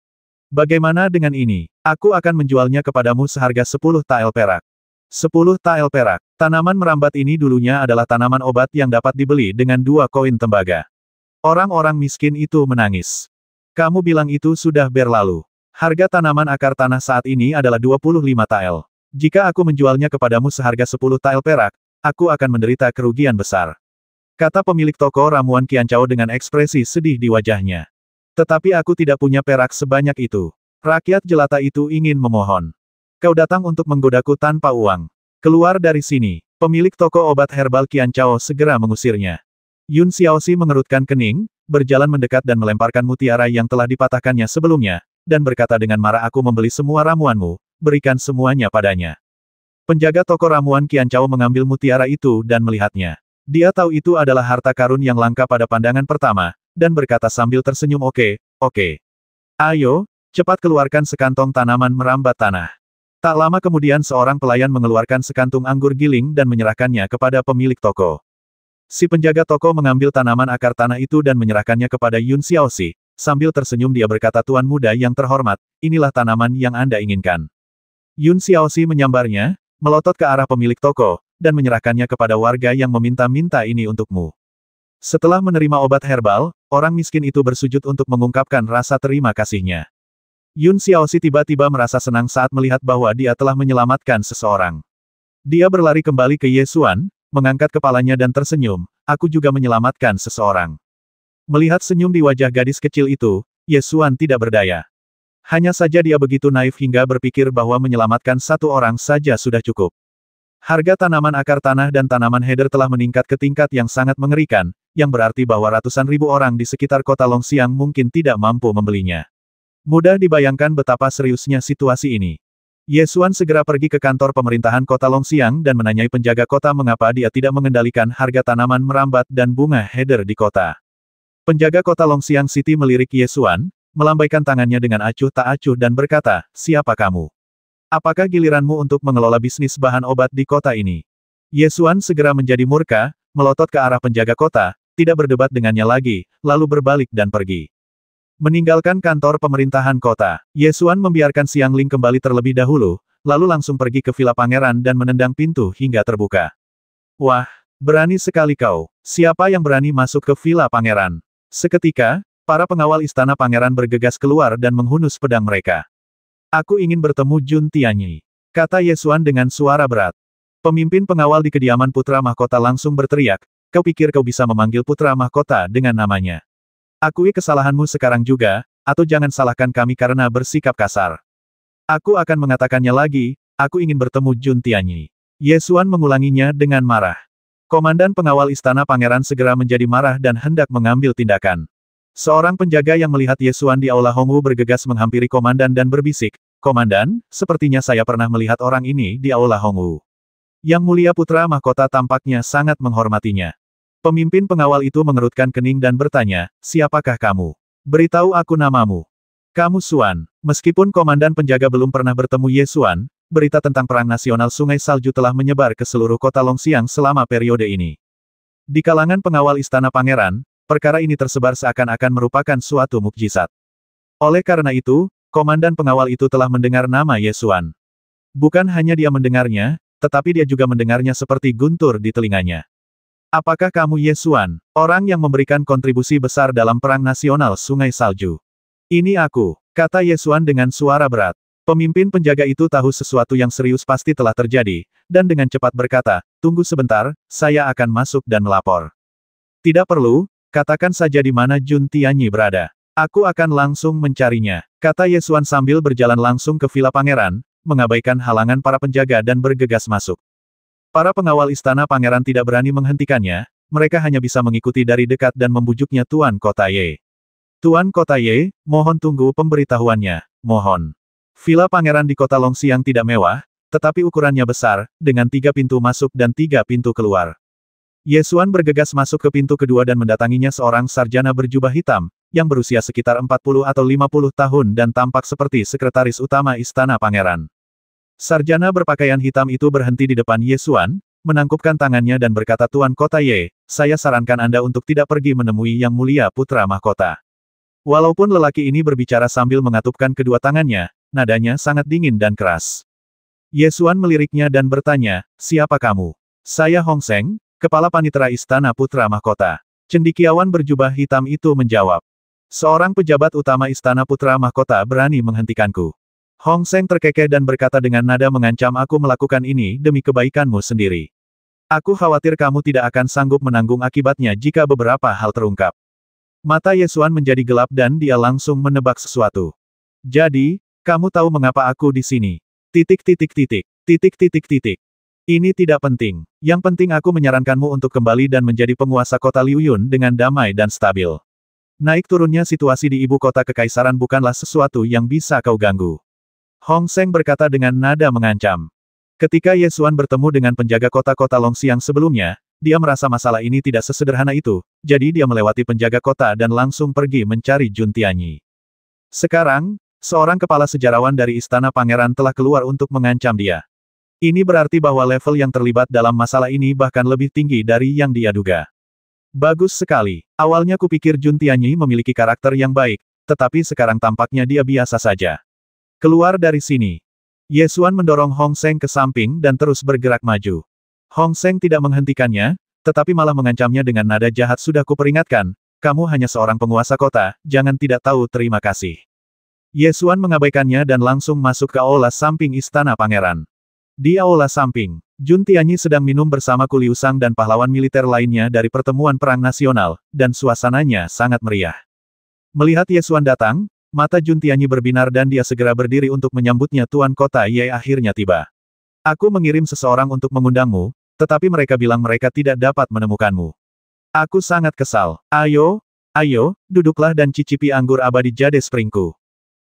Bagaimana dengan ini? Aku akan menjualnya kepadamu seharga 10 tael perak. 10 tael perak. Tanaman merambat ini dulunya adalah tanaman obat yang dapat dibeli dengan 2 koin tembaga. Orang-orang miskin itu menangis. Kamu bilang itu sudah berlalu. Harga tanaman akar tanah saat ini adalah 25 tael. Jika aku menjualnya kepadamu seharga 10 tael perak, aku akan menderita kerugian besar. Kata pemilik toko ramuan Qianyao dengan ekspresi sedih di wajahnya. Tetapi aku tidak punya perak sebanyak itu. Rakyat jelata itu ingin memohon. Kau datang untuk menggodaku tanpa uang. Keluar dari sini. Pemilik toko obat herbal Qianyao segera mengusirnya. Yun Xiaoxi mengerutkan kening, berjalan mendekat dan melemparkan mutiara yang telah dipatahkannya sebelumnya, dan berkata dengan marah, aku membeli semua ramuanmu, berikan semuanya padanya. Penjaga toko ramuan Qianyao mengambil mutiara itu dan melihatnya. Dia tahu itu adalah harta karun yang langka pada pandangan pertama, dan berkata sambil tersenyum, oke. Ayo, cepat keluarkan sekantong tanaman merambat tanah. Tak lama kemudian seorang pelayan mengeluarkan sekantung anggur giling dan menyerahkannya kepada pemilik toko. Si penjaga toko mengambil tanaman akar tanah itu dan menyerahkannya kepada Yun Xiaoxi. Sambil tersenyum dia berkata, Tuan muda yang terhormat, inilah tanaman yang Anda inginkan. Yun Xiaoxi menyambarnya, melotot ke arah pemilik toko, dan menyerahkannya kepada warga yang meminta-minta ini untukmu. Setelah menerima obat herbal, orang miskin itu bersujud untuk mengungkapkan rasa terima kasihnya. Yun Xiaoxi tiba-tiba merasa senang saat melihat bahwa dia telah menyelamatkan seseorang. Dia berlari kembali ke Ye Xuan, mengangkat kepalanya dan tersenyum, aku juga menyelamatkan seseorang. Melihat senyum di wajah gadis kecil itu, Ye Xuan tidak berdaya. Hanya saja dia begitu naif hingga berpikir bahwa menyelamatkan satu orang saja sudah cukup. Harga tanaman akar tanah dan tanaman heather telah meningkat ke tingkat yang sangat mengerikan, yang berarti bahwa ratusan ribu orang di sekitar kota Longxiang mungkin tidak mampu membelinya. Mudah dibayangkan betapa seriusnya situasi ini. Ye Xuan segera pergi ke kantor pemerintahan kota Longxiang dan menanyai penjaga kota mengapa dia tidak mengendalikan harga tanaman merambat dan bunga heather di kota. Penjaga kota Longxiang City melirik Ye Xuan, melambaikan tangannya dengan acuh tak acuh dan berkata, siapa kamu? Apakah giliranmu untuk mengelola bisnis bahan obat di kota ini? Ye Xuan segera menjadi murka, melotot ke arah penjaga kota, tidak berdebat dengannya lagi, lalu berbalik dan pergi. Meninggalkan kantor pemerintahan kota, Ye Xuan membiarkan Xiang Ling kembali terlebih dahulu, lalu langsung pergi ke villa pangeran dan menendang pintu hingga terbuka. Wah, berani sekali kau. Siapa yang berani masuk ke villa pangeran? Seketika, para pengawal istana pangeran bergegas keluar dan menghunus pedang mereka. Aku ingin bertemu Jun Tianyi, kata Ye Xuan dengan suara berat. Pemimpin pengawal di kediaman putra mahkota langsung berteriak, kau pikir kau bisa memanggil putra mahkota dengan namanya? Akui kesalahanmu sekarang juga, atau jangan salahkan kami karena bersikap kasar. Aku akan mengatakannya lagi, aku ingin bertemu Jun Tianyi. Ye Xuan mengulanginya dengan marah. Komandan pengawal istana pangeran segera menjadi marah dan hendak mengambil tindakan. Seorang penjaga yang melihat Ye Xuan di aula Hongwu bergegas menghampiri komandan dan berbisik, Komandan, sepertinya saya pernah melihat orang ini di aula Hongwu. Yang mulia putra mahkota tampaknya sangat menghormatinya. Pemimpin pengawal itu mengerutkan kening dan bertanya, siapakah kamu? Beritahu aku namamu. Kamu Xuan. Meskipun komandan penjaga belum pernah bertemu Ye Xuan, berita tentang Perang Nasional Sungai Salju telah menyebar ke seluruh kota Longxiang selama periode ini. Di kalangan pengawal istana pangeran, perkara ini tersebar seakan-akan merupakan suatu mukjizat. Oleh karena itu, komandan pengawal itu telah mendengar nama Ye Xuan. Bukan hanya dia mendengarnya, tetapi dia juga mendengarnya seperti guntur di telinganya. Apakah kamu Ye Xuan, orang yang memberikan kontribusi besar dalam Perang Nasional Sungai Salju? Ini aku, kata Ye Xuan dengan suara berat. Pemimpin penjaga itu tahu sesuatu yang serius pasti telah terjadi, dan dengan cepat berkata, tunggu sebentar, saya akan masuk dan melapor. Tidak perlu, katakan saja di mana Jun Tianyi berada. Aku akan langsung mencarinya, kata Ye Xuan sambil berjalan langsung ke villa pangeran, mengabaikan halangan para penjaga dan bergegas masuk. Para pengawal istana pangeran tidak berani menghentikannya, mereka hanya bisa mengikuti dari dekat dan membujuknya Tuan Kota Ye. Tuan Kota Ye, mohon tunggu pemberitahuannya, mohon. Villa pangeran di kota Longxiang tidak mewah, tetapi ukurannya besar, dengan 3 pintu masuk dan 3 pintu keluar. Ye Xuan bergegas masuk ke pintu kedua dan mendatanginya seorang sarjana berjubah hitam, yang berusia sekitar 40 atau 50 tahun dan tampak seperti sekretaris utama istana pangeran. Sarjana berpakaian hitam itu berhenti di depan Ye Xuan, menangkupkan tangannya dan berkata Tuan Kota Ye, saya sarankan Anda untuk tidak pergi menemui Yang Mulia Putra Mahkota. Walaupun lelaki ini berbicara sambil mengatupkan kedua tangannya, nadanya sangat dingin dan keras. Ye Xuan meliriknya dan bertanya, siapa kamu? Saya Hong Seng, Kepala Panitera Istana Putra Mahkota. Cendekiawan berjubah hitam itu menjawab. Seorang pejabat utama Istana Putra Mahkota berani menghentikanku. Hong Seng terkekeh dan berkata dengan nada mengancam aku melakukan ini demi kebaikanmu sendiri. Aku khawatir kamu tidak akan sanggup menanggung akibatnya jika beberapa hal terungkap. Mata Ye Xuan menjadi gelap dan dia langsung menebak sesuatu. Jadi, kamu tahu mengapa aku di sini? Titik. Ini tidak penting. Yang penting aku menyarankanmu untuk kembali dan menjadi penguasa kota Liuyun dengan damai dan stabil. Naik turunnya situasi di ibu kota kekaisaran bukanlah sesuatu yang bisa kau ganggu. Hong Seng berkata dengan nada mengancam. Ketika Ye Xuan bertemu dengan penjaga kota-kota Longxiang sebelumnya, dia merasa masalah ini tidak sesederhana itu, jadi dia melewati penjaga kota dan langsung pergi mencari Jun Tianyi. Sekarang, seorang kepala sejarawan dari istana pangeran telah keluar untuk mengancam dia. Ini berarti bahwa level yang terlibat dalam masalah ini bahkan lebih tinggi dari yang dia duga. Bagus sekali. Awalnya kupikir Jun Tianyi memiliki karakter yang baik, tetapi sekarang tampaknya dia biasa saja. Keluar dari sini. Ye Xuan mendorong Hong Seng ke samping dan terus bergerak maju. Hong Seng tidak menghentikannya, tetapi malah mengancamnya dengan nada jahat sudah kuperingatkan, kamu hanya seorang penguasa kota, jangan tidak tahu terima kasih. Ye Xuan mengabaikannya dan langsung masuk ke aula samping istana pangeran. Di aula samping, Jun Tianyi sedang minum bersama Ku Liu Sang dan pahlawan militer lainnya dari pertemuan perang nasional, dan suasananya sangat meriah. Melihat Ye Xuan datang, mata Jun Tianyi berbinar dan dia segera berdiri untuk menyambutnya. Tuan Kota Ye akhirnya tiba. Aku mengirim seseorang untuk mengundangmu, tetapi mereka bilang mereka tidak dapat menemukanmu. Aku sangat kesal. Ayo, duduklah dan cicipi anggur abadi jade springku.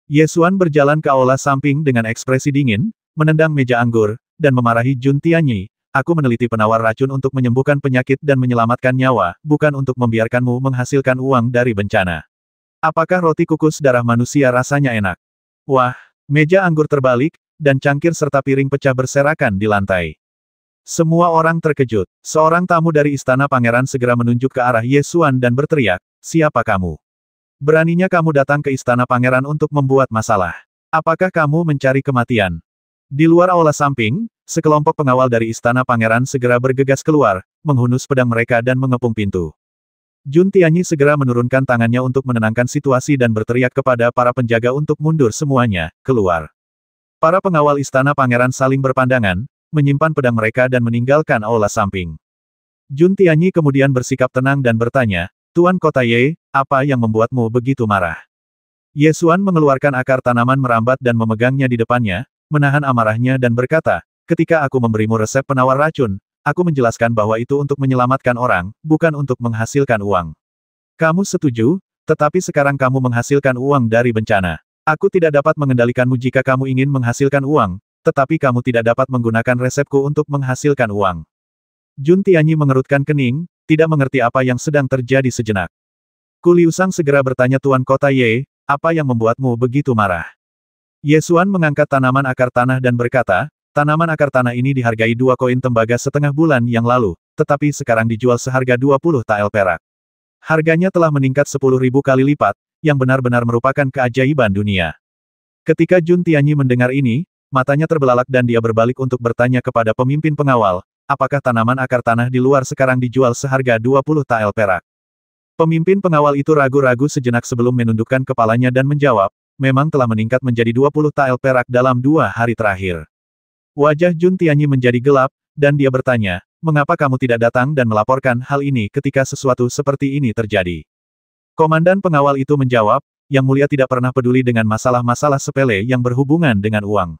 Ye Xuan berjalan ke aula samping dengan ekspresi dingin, menendang meja anggur, dan memarahi Jun Tianyi. Aku meneliti penawar racun untuk menyembuhkan penyakit dan menyelamatkan nyawa, bukan untuk membiarkanmu menghasilkan uang dari bencana. Apakah roti kukus darah manusia rasanya enak? Wah, meja anggur terbalik, dan cangkir serta piring pecah berserakan di lantai. Semua orang terkejut. Seorang tamu dari istana pangeran segera menunjuk ke arah Ye Xuan dan berteriak, siapa kamu? Beraninya kamu datang ke istana pangeran untuk membuat masalah. Apakah kamu mencari kematian? Di luar aula samping, sekelompok pengawal dari istana pangeran segera bergegas keluar, menghunus pedang mereka dan mengepung pintu. Jun Tianyi segera menurunkan tangannya untuk menenangkan situasi dan berteriak kepada para penjaga untuk mundur semuanya, keluar. Para pengawal istana pangeran saling berpandangan, menyimpan pedang mereka dan meninggalkan aula samping. Jun Tianyi kemudian bersikap tenang dan bertanya, Tuan Kota Ye, apa yang membuatmu begitu marah? Ye Xuan mengeluarkan akar tanaman merambat dan memegangnya di depannya, menahan amarahnya dan berkata, ketika aku memberimu resep penawar racun, aku menjelaskan bahwa itu untuk menyelamatkan orang, bukan untuk menghasilkan uang. Kamu setuju, tetapi sekarang kamu menghasilkan uang dari bencana. Aku tidak dapat mengendalikanmu jika kamu ingin menghasilkan uang, tetapi kamu tidak dapat menggunakan resepku untuk menghasilkan uang. Jun Tianyi mengerutkan kening, tidak mengerti apa yang sedang terjadi sejenak. Ku Liu Sang segera bertanya Tuan Kota Ye, apa yang membuatmu begitu marah? Ye Xuan mengangkat tanaman akar tanah dan berkata, tanaman akar tanah ini dihargai 2 koin tembaga setengah bulan yang lalu, tetapi sekarang dijual seharga 20 tael perak. Harganya telah meningkat 10.000 kali lipat, yang benar-benar merupakan keajaiban dunia. Ketika Jun Tianyi mendengar ini, matanya terbelalak dan dia berbalik untuk bertanya kepada pemimpin pengawal, apakah tanaman akar tanah di luar sekarang dijual seharga 20 tael perak. Pemimpin pengawal itu ragu-ragu sejenak sebelum menundukkan kepalanya dan menjawab, memang telah meningkat menjadi 20 tael perak dalam 2 hari terakhir. Wajah Jun Tianyi menjadi gelap, dan dia bertanya, mengapa kamu tidak datang dan melaporkan hal ini ketika sesuatu seperti ini terjadi? Komandan pengawal itu menjawab, Yang Mulia tidak pernah peduli dengan masalah-masalah sepele yang berhubungan dengan uang.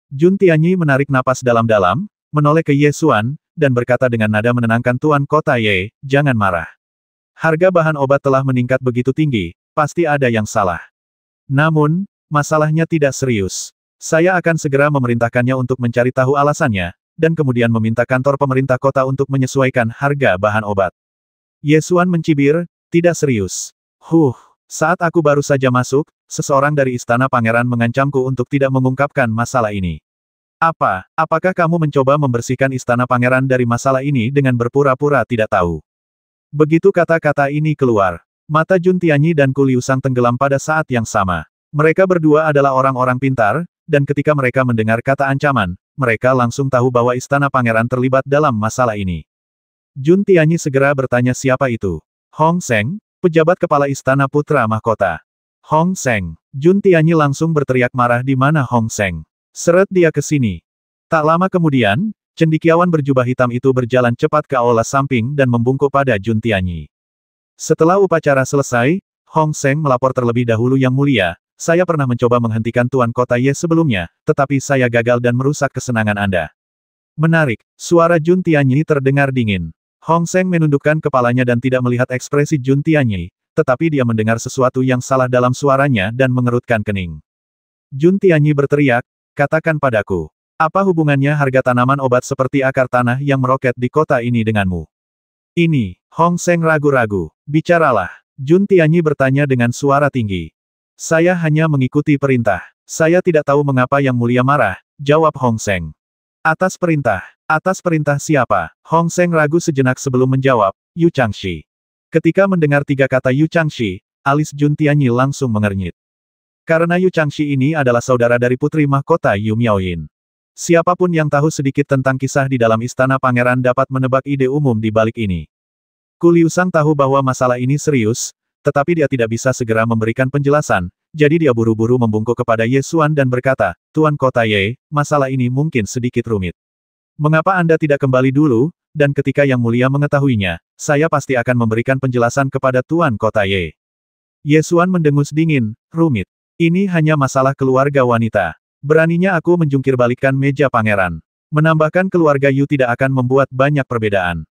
Jun Tianyi menarik napas dalam-dalam, menoleh ke Ye Xuan, dan berkata dengan nada menenangkan Tuan Kota Ye, jangan marah. Harga bahan obat telah meningkat begitu tinggi, pasti ada yang salah. Namun, masalahnya tidak serius. Saya akan segera memerintahkannya untuk mencari tahu alasannya, dan kemudian meminta kantor pemerintah kota untuk menyesuaikan harga bahan obat. Ye Xuan mencibir, tidak serius. Saat aku baru saja masuk, seseorang dari istana pangeran mengancamku untuk tidak mengungkapkan masalah ini. Apakah kamu mencoba membersihkan istana pangeran dari masalah ini dengan berpura-pura tidak tahu? Begitu kata-kata ini keluar, mata Jun Tianyi dan Ku Liusang tenggelam pada saat yang sama. Mereka berdua adalah orang-orang pintar, dan ketika mereka mendengar kata ancaman, mereka langsung tahu bahwa istana pangeran terlibat dalam masalah ini. Jun Tianyi segera bertanya siapa itu. Hong Seng, pejabat kepala istana putra mahkota. Hong Seng. Jun Tianyi langsung berteriak marah di mana Hong Seng. Seret dia ke sini. Tak lama kemudian, cendekiawan berjubah hitam itu berjalan cepat ke aula samping dan membungkuk pada Jun Tianyi. Setelah upacara selesai, Hong Seng melapor terlebih dahulu Yang Mulia, saya pernah mencoba menghentikan Tuan Kota Ye sebelumnya, tetapi saya gagal dan merusak kesenangan Anda. Menarik, suara Jun Tianyi terdengar dingin. Hong Seng menundukkan kepalanya dan tidak melihat ekspresi Jun Tianyi, tetapi dia mendengar sesuatu yang salah dalam suaranya dan mengerutkan kening. Jun Tianyi berteriak, katakan padaku. Apa hubungannya harga tanaman obat seperti akar tanah yang meroket di kota ini denganmu? Ini, Hong Seng ragu-ragu. Bicaralah. Jun Tianyi bertanya dengan suara tinggi. Saya hanya mengikuti perintah. Saya tidak tahu mengapa Yang Mulia marah, jawab Hong Seng. Atas perintah siapa? Hong Seng ragu sejenak sebelum menjawab, Yu Changxi. Ketika mendengar 3 kata Yu Changxi, alis Jun Tianyi langsung mengernyit. Karena Yu Changxi ini adalah saudara dari putri mahkota Yu Miaoyin. Siapapun yang tahu sedikit tentang kisah di dalam istana pangeran dapat menebak ide umum di balik ini. Ku Liusang tahu bahwa masalah ini serius, tetapi dia tidak bisa segera memberikan penjelasan, jadi dia buru-buru membungkuk kepada Ye Xuan dan berkata, Tuan Kota Ye, masalah ini mungkin sedikit rumit. Mengapa Anda tidak kembali dulu, dan ketika Yang Mulia mengetahuinya, saya pasti akan memberikan penjelasan kepada Tuan Kota Ye. Ye Xuan mendengus dingin, rumit. Ini hanya masalah keluarga wanita. Beraninya aku menjungkirbalikkan meja pangeran. Menambahkan keluarga Yu tidak akan membuat banyak perbedaan.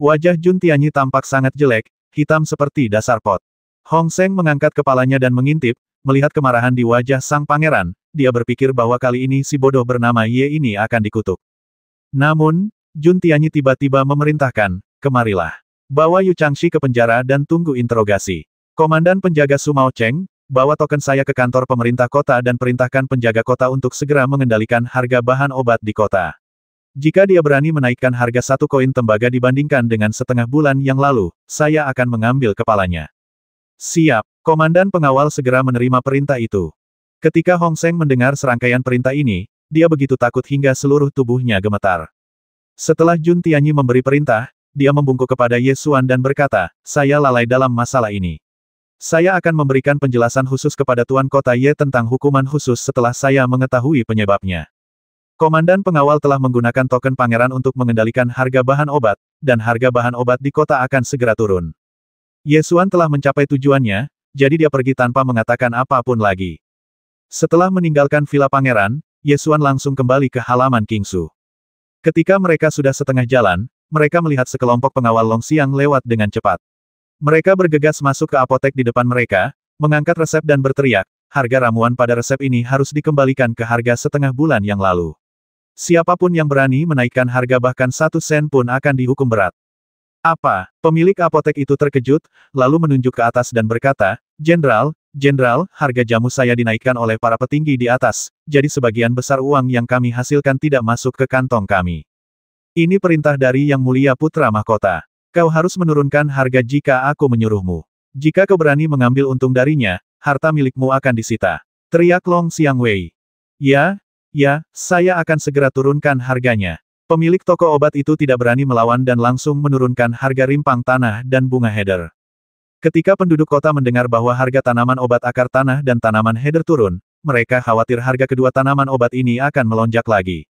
Wajah Jun Tianyi tampak sangat jelek, hitam seperti dasar pot. Hong Seng mengangkat kepalanya dan mengintip, melihat kemarahan di wajah sang pangeran, dia berpikir bahwa kali ini si bodoh bernama Ye ini akan dikutuk. Namun, Jun Tianyi tiba-tiba memerintahkan, kemarilah. Bawa Yu Changxi ke penjara dan tunggu interogasi. Komandan penjaga Su Mao Cheng, bawa token saya ke kantor pemerintah kota dan perintahkan penjaga kota untuk segera mengendalikan harga bahan obat di kota. Jika dia berani menaikkan harga 1 koin tembaga dibandingkan dengan setengah bulan yang lalu, saya akan mengambil kepalanya. Siap, komandan pengawal segera menerima perintah itu. Ketika Hong Seng mendengar serangkaian perintah ini, dia begitu takut hingga seluruh tubuhnya gemetar. Setelah Jun Tianyi memberi perintah, dia membungkuk kepada Ye Xuan dan berkata, saya lalai dalam masalah ini. Saya akan memberikan penjelasan khusus kepada Tuan Kota Ye tentang hukuman khusus setelah saya mengetahui penyebabnya. Komandan pengawal telah menggunakan token pangeran untuk mengendalikan harga bahan obat, dan harga bahan obat di kota akan segera turun. Ye Xuan telah mencapai tujuannya, jadi dia pergi tanpa mengatakan apapun lagi. Setelah meninggalkan villa pangeran, Ye Xuan langsung kembali ke halaman Kingsu. Ketika mereka sudah setengah jalan, mereka melihat sekelompok pengawal Longxiang lewat dengan cepat. Mereka bergegas masuk ke apotek di depan mereka, mengangkat resep dan berteriak, harga ramuan pada resep ini harus dikembalikan ke harga setengah bulan yang lalu. Siapapun yang berani menaikkan harga bahkan 1 sen pun akan dihukum berat. Apa? Pemilik apotek itu terkejut, lalu menunjuk ke atas dan berkata, Jenderal, harga jamu saya dinaikkan oleh para petinggi di atas, jadi sebagian besar uang yang kami hasilkan tidak masuk ke kantong kami. Ini perintah dari Yang Mulia Putra Mahkota. Kau harus menurunkan harga jika aku menyuruhmu. Jika kau berani mengambil untung darinya, harta milikmu akan disita. Teriak Long Xiangwei. Ya, saya akan segera turunkan harganya. Pemilik toko obat itu tidak berani melawan dan langsung menurunkan harga rimpang tanah dan bunga heather. Ketika penduduk kota mendengar bahwa harga tanaman obat akar tanah dan tanaman heather turun, mereka khawatir harga kedua tanaman obat ini akan melonjak lagi.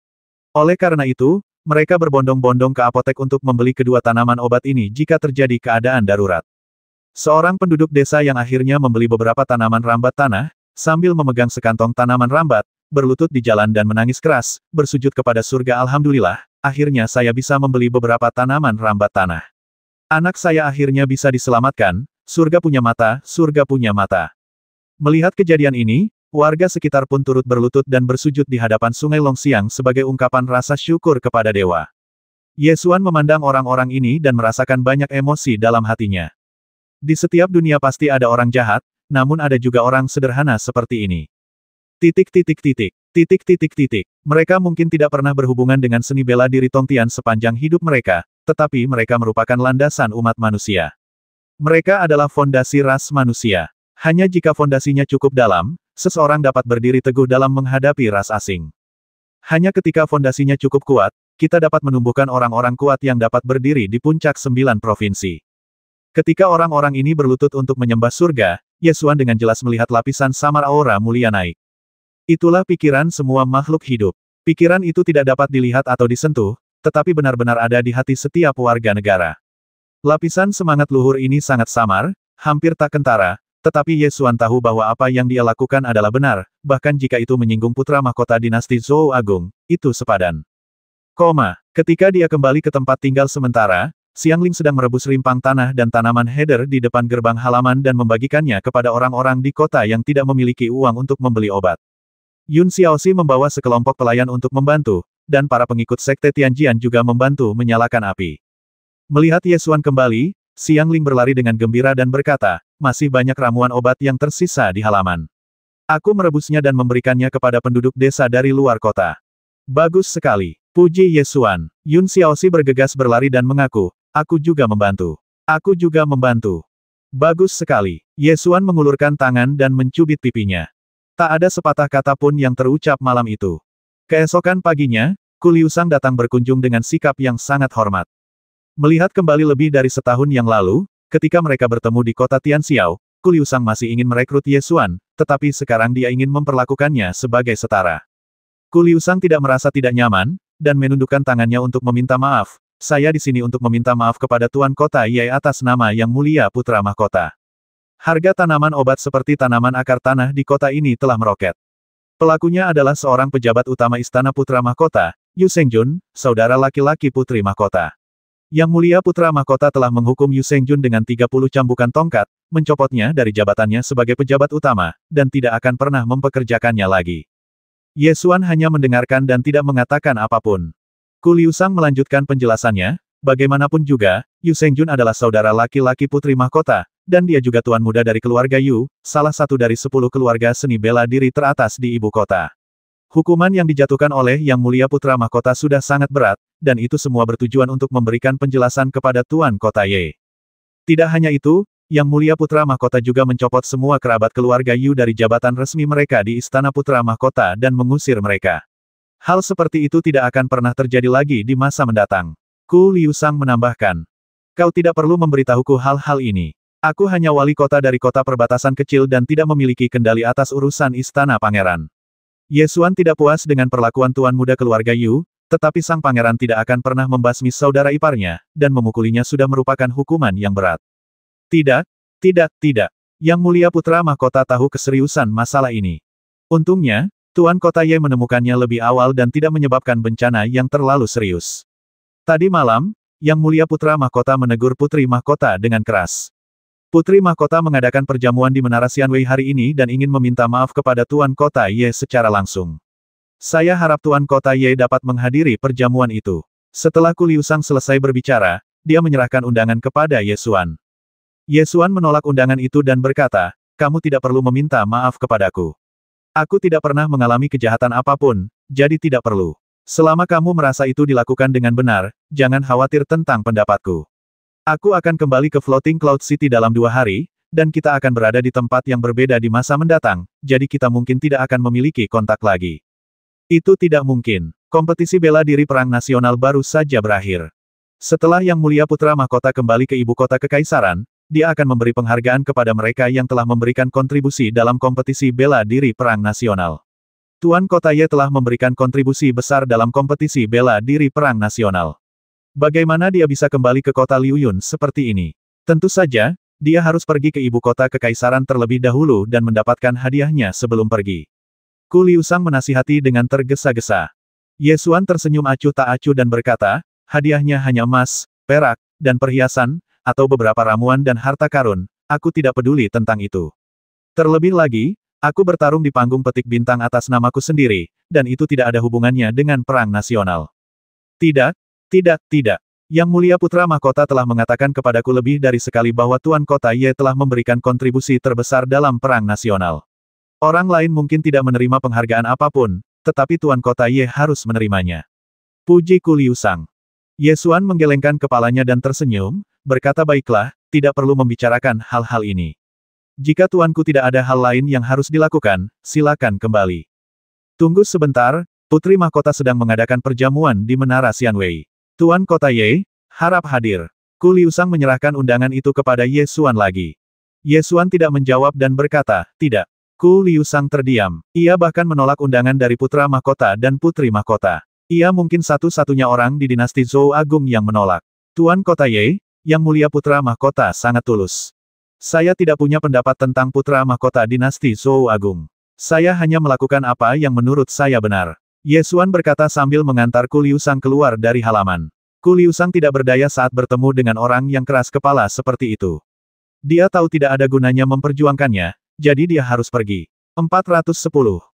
Oleh karena itu, mereka berbondong-bondong ke apotek untuk membeli kedua tanaman obat ini jika terjadi keadaan darurat. Seorang penduduk desa yang akhirnya membeli beberapa tanaman rambat tanah, sambil memegang sekantong tanaman rambat, berlutut di jalan dan menangis keras, bersujud kepada surga. Alhamdulillah, akhirnya saya bisa membeli beberapa tanaman rambat tanah. Anak saya akhirnya bisa diselamatkan, surga punya mata, surga punya mata. Melihat kejadian ini, warga sekitar pun turut berlutut dan bersujud di hadapan Sungai Longxiang sebagai ungkapan rasa syukur kepada dewa. Ye Xuan memandang orang-orang ini dan merasakan banyak emosi dalam hatinya. Di setiap dunia pasti ada orang jahat, namun ada juga orang sederhana seperti ini. Mereka mungkin tidak pernah berhubungan dengan seni bela diri Tongtian sepanjang hidup mereka, tetapi mereka merupakan landasan umat manusia. Mereka adalah fondasi ras manusia. Hanya jika fondasinya cukup dalam, seseorang dapat berdiri teguh dalam menghadapi ras asing. Hanya ketika fondasinya cukup kuat, kita dapat menumbuhkan orang-orang kuat yang dapat berdiri di puncak 9 provinsi. Ketika orang-orang ini berlutut untuk menyembah surga, Ye Xuan dengan jelas melihat lapisan samar aura mulia naik. Itulah pikiran semua makhluk hidup. Pikiran itu tidak dapat dilihat atau disentuh, tetapi benar-benar ada di hati setiap warga negara. Lapisan semangat luhur ini sangat samar, hampir tak kentara, tetapi Ye Xuan tahu bahwa apa yang dia lakukan adalah benar, bahkan jika itu menyinggung putra mahkota dinasti Zhou Agung, itu sepadan. Ketika dia kembali ke tempat tinggal sementara, Xiangling sedang merebus rimpang tanah dan tanaman heather di depan gerbang halaman dan membagikannya kepada orang-orang di kota yang tidak memiliki uang untuk membeli obat. Yun Xiaoxi membawa sekelompok pelayan untuk membantu, dan para pengikut sekte Tianjian juga membantu menyalakan api. Melihat Ye Xuan kembali, Xiangling berlari dengan gembira dan berkata, masih banyak ramuan obat yang tersisa di halaman. Aku merebusnya dan memberikannya kepada penduduk desa dari luar kota. Bagus sekali. Puji Ye Xuan. Yun Xiaoxi bergegas berlari dan mengaku, aku juga membantu. Aku juga membantu. Bagus sekali. Ye Xuan mengulurkan tangan dan mencubit pipinya. Tak ada sepatah kata pun yang terucap malam itu. Keesokan paginya, Ku Liusang datang berkunjung dengan sikap yang sangat hormat. Melihat kembali lebih dari setahun yang lalu, ketika mereka bertemu di kota Tianxiao, Ku Liusang masih ingin merekrut Ye Xuan, tetapi sekarang dia ingin memperlakukannya sebagai setara. Ku Liusang tidak merasa tidak nyaman, dan menundukkan tangannya untuk meminta maaf. Saya di sini untuk meminta maaf kepada Tuan Kota Ye atas nama Yang Mulia Putra Mahkota. Harga tanaman obat seperti tanaman akar tanah di kota ini telah meroket. Pelakunya adalah seorang pejabat utama Istana Putra Mahkota, Yu Sengjun, saudara laki-laki Putri Mahkota. Yang Mulia Putra Mahkota telah menghukum Yu Sengjun dengan 30 cambukan tongkat, mencopotnya dari jabatannya sebagai pejabat utama, dan tidak akan pernah mempekerjakannya lagi. Ye Xuan hanya mendengarkan dan tidak mengatakan apapun. Ku Liusang melanjutkan penjelasannya, bagaimanapun juga, Yu Sengjun adalah saudara laki-laki Putri Mahkota, dan dia juga tuan muda dari keluarga Yu, salah satu dari 10 keluarga seni bela diri teratas di ibu kota. Hukuman yang dijatuhkan oleh Yang Mulia Putra Mahkota sudah sangat berat, dan itu semua bertujuan untuk memberikan penjelasan kepada Tuan Kota Ye. Tidak hanya itu, Yang Mulia Putra Mahkota juga mencopot semua kerabat keluarga Yu dari jabatan resmi mereka di Istana Putra Mahkota dan mengusir mereka. Hal seperti itu tidak akan pernah terjadi lagi di masa mendatang. Ku Liusang menambahkan. Kau tidak perlu memberitahuku hal-hal ini. Aku hanya wali kota dari kota perbatasan kecil dan tidak memiliki kendali atas urusan istana pangeran. Ye Xuan tidak puas dengan perlakuan tuan muda keluarga Yu, tetapi sang pangeran tidak akan pernah membasmi saudara iparnya, dan memukulinya sudah merupakan hukuman yang berat. Tidak. Yang Mulia Putra Mahkota tahu keseriusan masalah ini. Untungnya, Tuan Kota Ye menemukannya lebih awal dan tidak menyebabkan bencana yang terlalu serius. Tadi malam, Yang Mulia Putra Mahkota menegur Putri Mahkota dengan keras. Putri Mahkota mengadakan perjamuan di Menara Xianwei hari ini dan ingin meminta maaf kepada Tuan Kota Ye secara langsung. Saya harap Tuan Kota Ye dapat menghadiri perjamuan itu. Setelah Ku Liusang selesai berbicara, dia menyerahkan undangan kepada Ye Xuan. Ye Xuan menolak undangan itu dan berkata, kamu tidak perlu meminta maaf kepadaku. Aku tidak pernah mengalami kejahatan apapun, jadi tidak perlu. Selama kamu merasa itu dilakukan dengan benar, jangan khawatir tentang pendapatku. Aku akan kembali ke Floating Cloud City dalam 2 hari, dan kita akan berada di tempat yang berbeda di masa mendatang, jadi kita mungkin tidak akan memiliki kontak lagi. Itu tidak mungkin. Kompetisi bela diri perang nasional baru saja berakhir. Setelah Yang Mulia Putra Mahkota kembali ke ibu kota kekaisaran, dia akan memberi penghargaan kepada mereka yang telah memberikan kontribusi dalam kompetisi bela diri perang nasional. Tuan Kota Ye telah memberikan kontribusi besar dalam kompetisi bela diri perang nasional. Bagaimana dia bisa kembali ke kota Liuyun seperti ini? Tentu saja, dia harus pergi ke ibu kota kekaisaran terlebih dahulu dan mendapatkan hadiahnya sebelum pergi. Ku Liusang menasihati dengan tergesa-gesa. Ye Xuan tersenyum acuh tak acuh dan berkata, hadiahnya hanya emas, perak, dan perhiasan, atau beberapa ramuan dan harta karun, aku tidak peduli tentang itu. Terlebih lagi, aku bertarung di panggung petik bintang atas namaku sendiri, dan itu tidak ada hubungannya dengan perang nasional. Tidak, tidak, tidak. Yang Mulia Putra Mahkota telah mengatakan kepadaku lebih dari sekali bahwa Tuan Kota Ye telah memberikan kontribusi terbesar dalam perang nasional. Orang lain mungkin tidak menerima penghargaan apapun, tetapi Tuan Kota Ye harus menerimanya. Puji Ku Liusang. Ye Xuan menggelengkan kepalanya dan tersenyum, berkata baiklah, tidak perlu membicarakan hal-hal ini. Jika tuanku tidak ada hal lain yang harus dilakukan, silakan kembali. Tunggu sebentar, Putri Mahkota sedang mengadakan perjamuan di Menara Xianwei. Tuan Kota Ye, harap hadir. Ku Liusang menyerahkan undangan itu kepada Ye Xuan lagi. Ye Xuan tidak menjawab dan berkata, tidak. Ku Liusang terdiam. Ia bahkan menolak undangan dari Putra Mahkota dan Putri Mahkota. Ia mungkin satu-satunya orang di dinasti Zhou Agung yang menolak. Tuan Kota Ye, Yang Mulia Putra Mahkota sangat tulus. Saya tidak punya pendapat tentang Putra Mahkota dinasti Zhou Agung. Saya hanya melakukan apa yang menurut saya benar. Ye Xuan berkata sambil mengantar Ku Liusang keluar dari halaman. Ku Liusang tidak berdaya saat bertemu dengan orang yang keras kepala seperti itu. Dia tahu tidak ada gunanya memperjuangkannya, jadi dia harus pergi. 410.